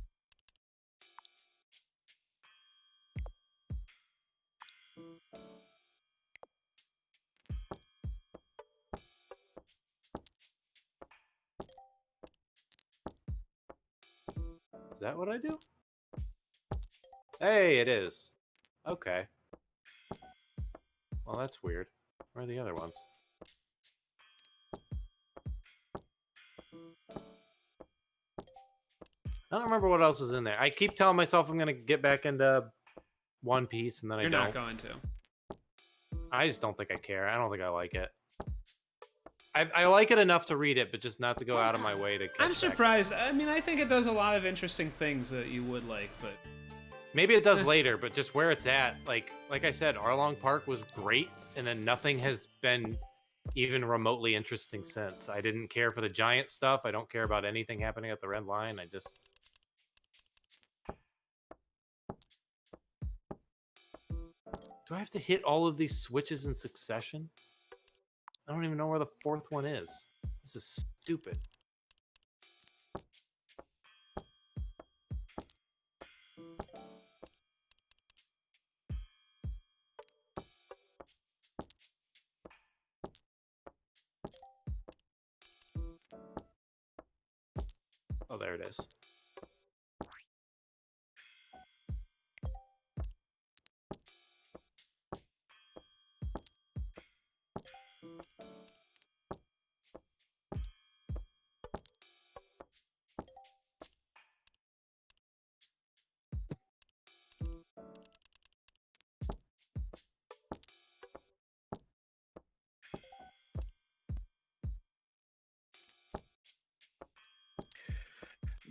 Is that what I do? Hey, it is. Okay. Well, that's weird. Where are the other ones? I don't remember what else is in there. I keep telling myself I'm gonna get back into One Piece, and then You're I don't. not going to. I just don't think I care. I don't think I like it. I like it enough to read it, but just not to go out of my way to catch I'm back. surprised. I mean, I think it does a lot of interesting things that you would like, but Maybe it does later, but just where it's at, like I said, Arlong Park was great, and then nothing has been even remotely interesting since. I didn't care for the giant stuff. I don't care about anything happening at the Red Line. I just... Do I have to hit all of these switches in succession? I don't even know where the fourth one is. This is stupid. Oh, there it is.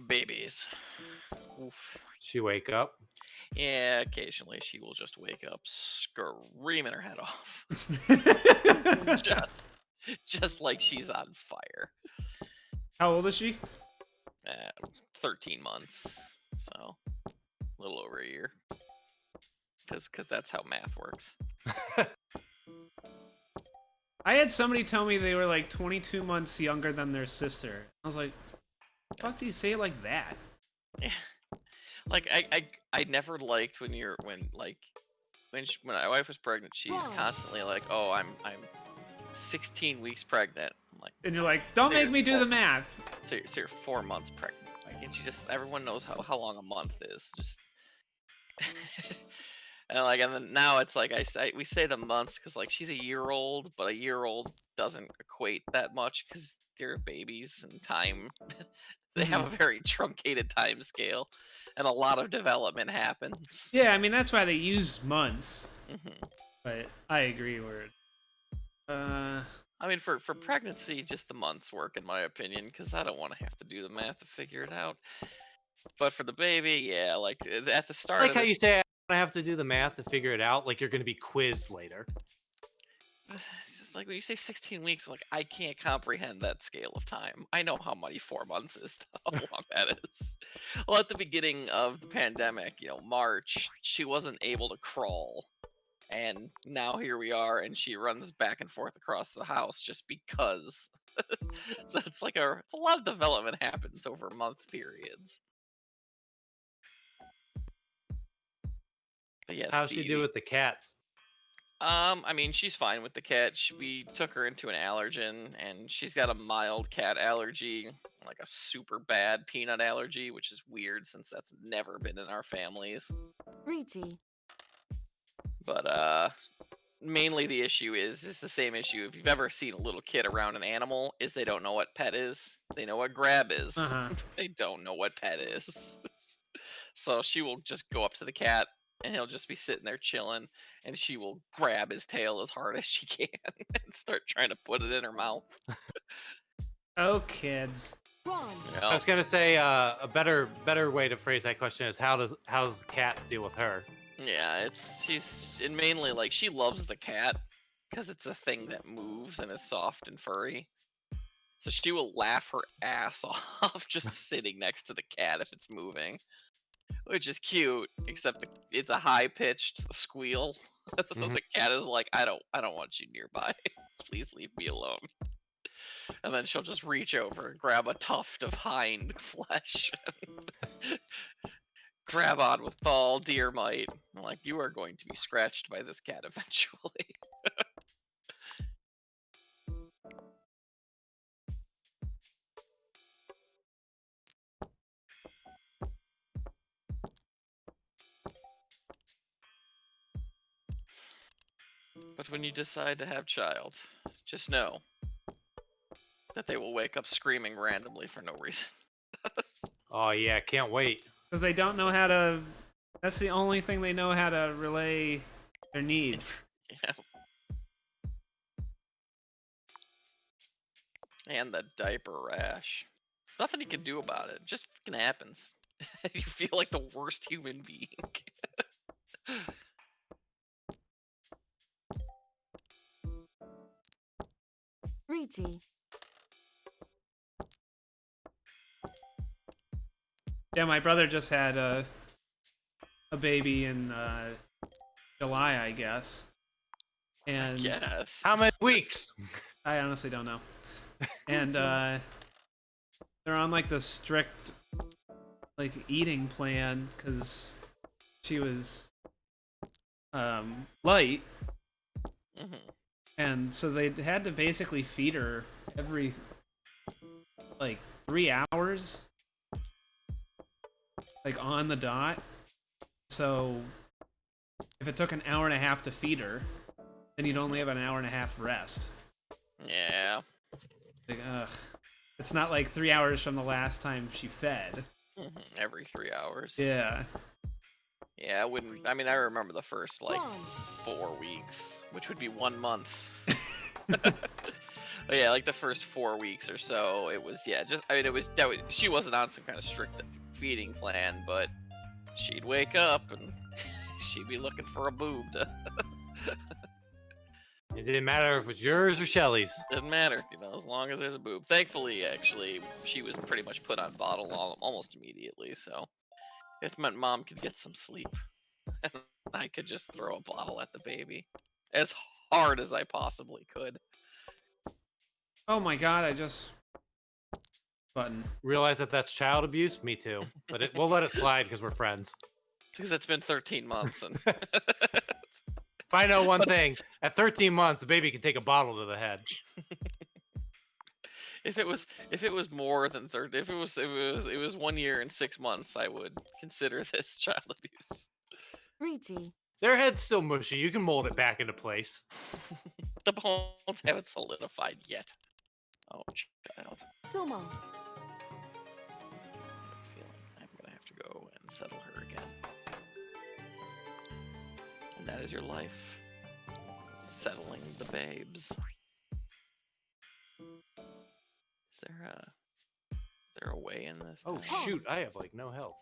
Babies. Oof. She wake up. Yeah, occasionally she will just wake up screaming her head off. just like she's on fire. how old is she? 13 months, so a little over a year. Because that's how math works. I had somebody tell me they were like 22 months younger than their sister. I was like, the fuck do you say it like that? Yeah. Like I never liked when my wife was pregnant, she's constantly like, "Oh, I'm 16 weeks pregnant." I'm like, And you're like, don't make me do the math. So you're 4 months pregnant. Why can't you just? Everyone knows how long a month is. Just and then now it's like we say the months because like she's a year old, but a year old doesn't equate that much because they're babies and time. They have a very truncated time scale, and a lot of development happens. Yeah, I mean, that's why they use months. Mm-hmm. But I agree, Word. I mean, for pregnancy, just the months work, in my opinion, because I don't want to have to do the math to figure it out. But for the baby, yeah, like at the start Like of how this, you say I have to do the math to figure it out, like you're going to be quizzed later. it's just like when you say 16 weeks, like I can't comprehend that scale of time. I know how many 4 months is, how long that is. Well, at the beginning of the pandemic, March, she wasn't able to crawl. And now here we are, and she runs back and forth across the house just because. So it's like it's a lot of development happens over month periods. But yes, How's she do with the cats? I mean, she's fine with the cat. We took her into an allergen, and she's got a mild cat allergy, like a super bad peanut allergy, which is weird since that's never been in our families. Breachy. But mainly the issue is the same issue. If you've ever seen a little kid around an animal, is they don't know what pet is. They know what grab is. They don't know what pet is. So she will just go up to the cat, and he'll just be sitting there chilling, and she will grab his tail as hard as she can and start trying to put it in her mouth. Oh, kids. I was gonna say a better way to phrase that question is how's the cat deal with her? Yeah, she's mainly like she loves the cat because it's a thing that moves and is soft and furry. So she will laugh her ass off just sitting next to the cat if it's moving, which is cute. Except it's a high-pitched squeal, so the cat is like, "I don't want you nearby. Please leave me alone." And then she'll just reach over and grab a tuft of hind flesh. Grab on with all dear might. I'm like, you are going to be scratched by this cat eventually. But when you decide to have child, just know that they will wake up screaming randomly for no reason. Oh yeah, can't wait. Because they don't know how to. That's the only thing they know how to relay their needs. Yeah. And the diaper rash. There's nothing you can do about it. It just fucking happens. You feel like the worst human being. Ricci. Yeah, my brother just had a baby in July, I guess. And Yes. How many weeks? I honestly don't know. And they're on like the strict like eating plan because she was light, Hmm. and so they had to basically feed her every like 3 hours, like on the dot. So if it took an hour and a half to feed her, then you'd only have an hour and a half rest. Yeah. Like, ugh. It's not like 3 hours from the last time she fed. Every 3 hours. Yeah. Yeah, I wouldn't. I mean, I remember the first like Wrong. 4 weeks, which would be 1 month. But yeah, like the first 4 weeks or so, it was just. I mean, it was she wasn't on some kind of strict feeding plan, but she'd wake up and she'd be looking for a boob. It didn't matter if it was yours or Shelly's. Doesn't matter, as long as there's a boob. Thankfully, actually, she was pretty much put on bottle almost immediately, so it meant mom could get some sleep. And I could just throw a bottle at the baby as hard as I possibly could. Oh my god, I just button. Realize that that's child abuse? Me too. But we'll let it slide because we're friends. Because it's been 13 months and If I know one thing, at 13 months, the baby can take a bottle to the head. if it was more than 30, if it was 1 year and 6 months, I would consider this child abuse. Ricci. Their head's still mushy. You can mold it back into place. The bones haven't solidified yet. Oh, child. Sumo. Feeling I'm gonna have to go and settle her again. And that is your life. Settling the babes. Is there a way in this? Oh time? shoot, I have like no health.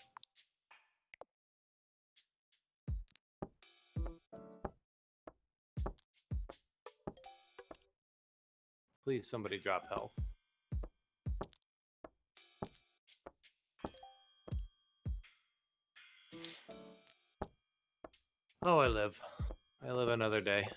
Please, somebody drop health. Oh, I live. I live another day.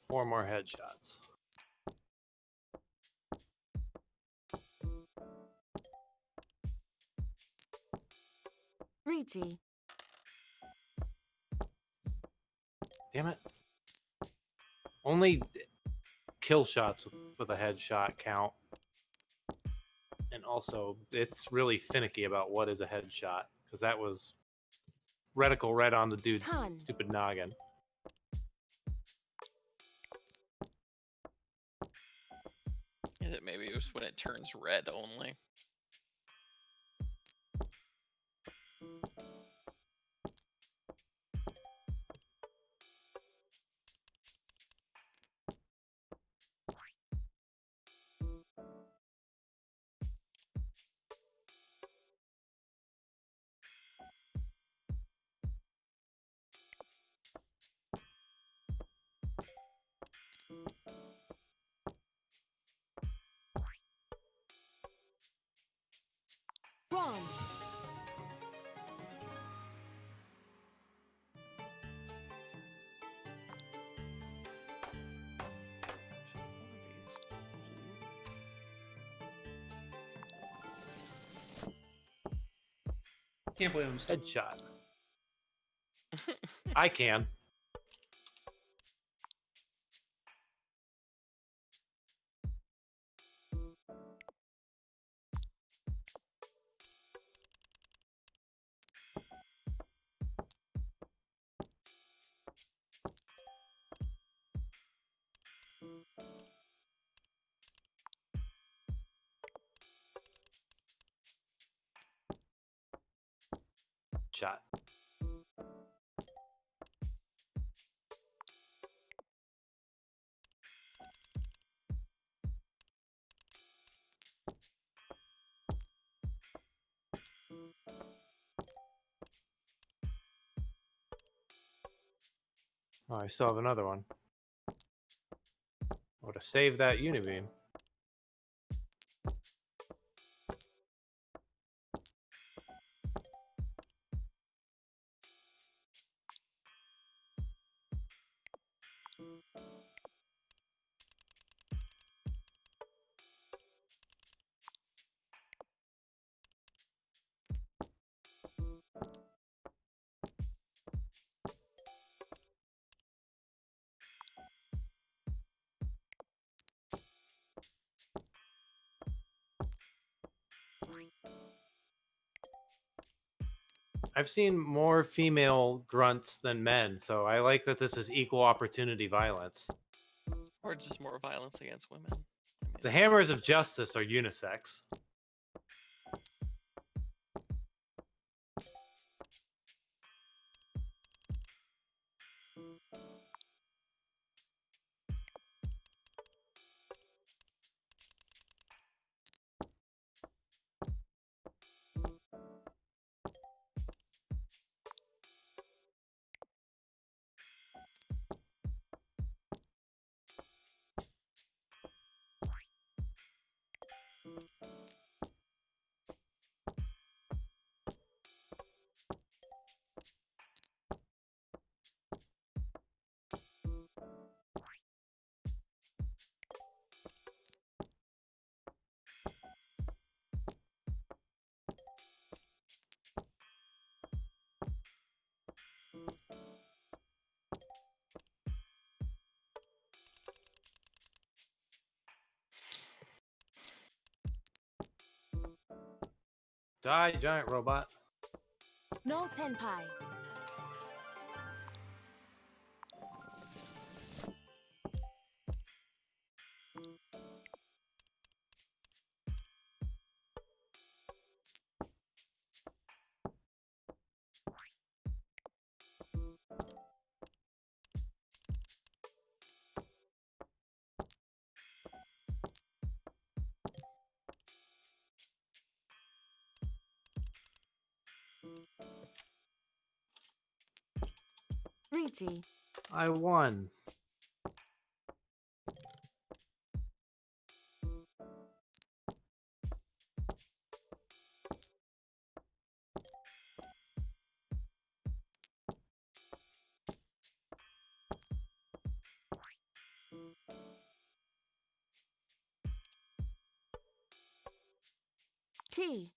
Four more headshots. Ricci. Damn it. Only kill shots with a headshot count. And also, it's really finicky about what is a headshot. Because that was reticle right on the dude's Ton. stupid noggin. Is it maybe it was when it turns red only? Can't believe I'm still. Headshot. I can. Shot. Oh, I still have another one. I would have saved that unibeam. I've seen more female grunts than men, so I like that this is equal opportunity violence. Or just more violence against women. I mean, The hammers of justice are unisex. Die, giant robot. No tenpai. Richie. I won. Chi.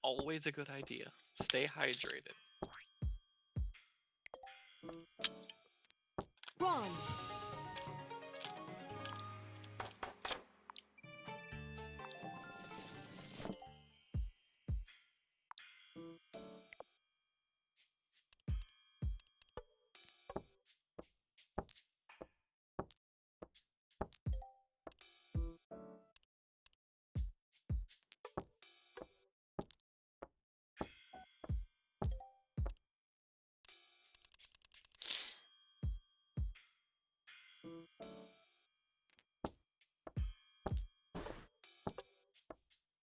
always a good idea. Stay hydrated. Run.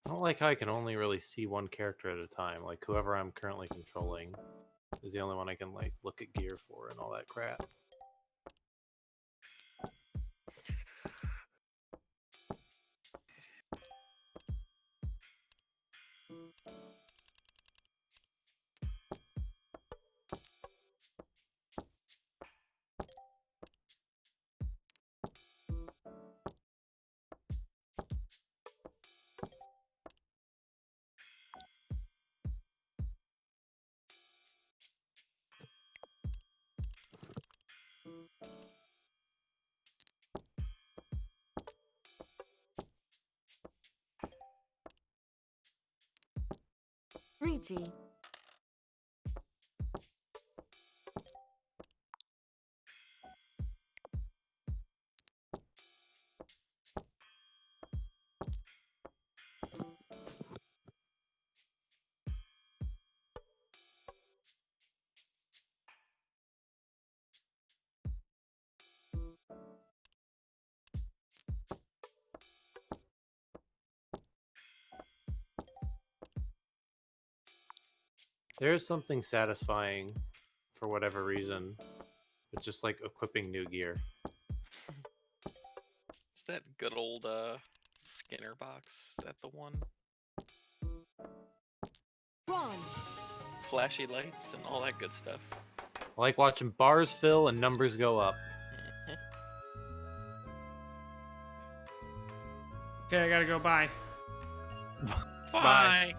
I don't like how I can only really see one character at a time. Like whoever I'm currently controlling is the only one I can like look at gear for and all that crap. Ricci. There's something satisfying, for whatever reason, with just like equipping new gear. It's that good old Skinner box. Is that the one? Run. Flashy lights and all that good stuff. I like watching bars fill and numbers go up. Okay, I gotta go. Bye. Bye.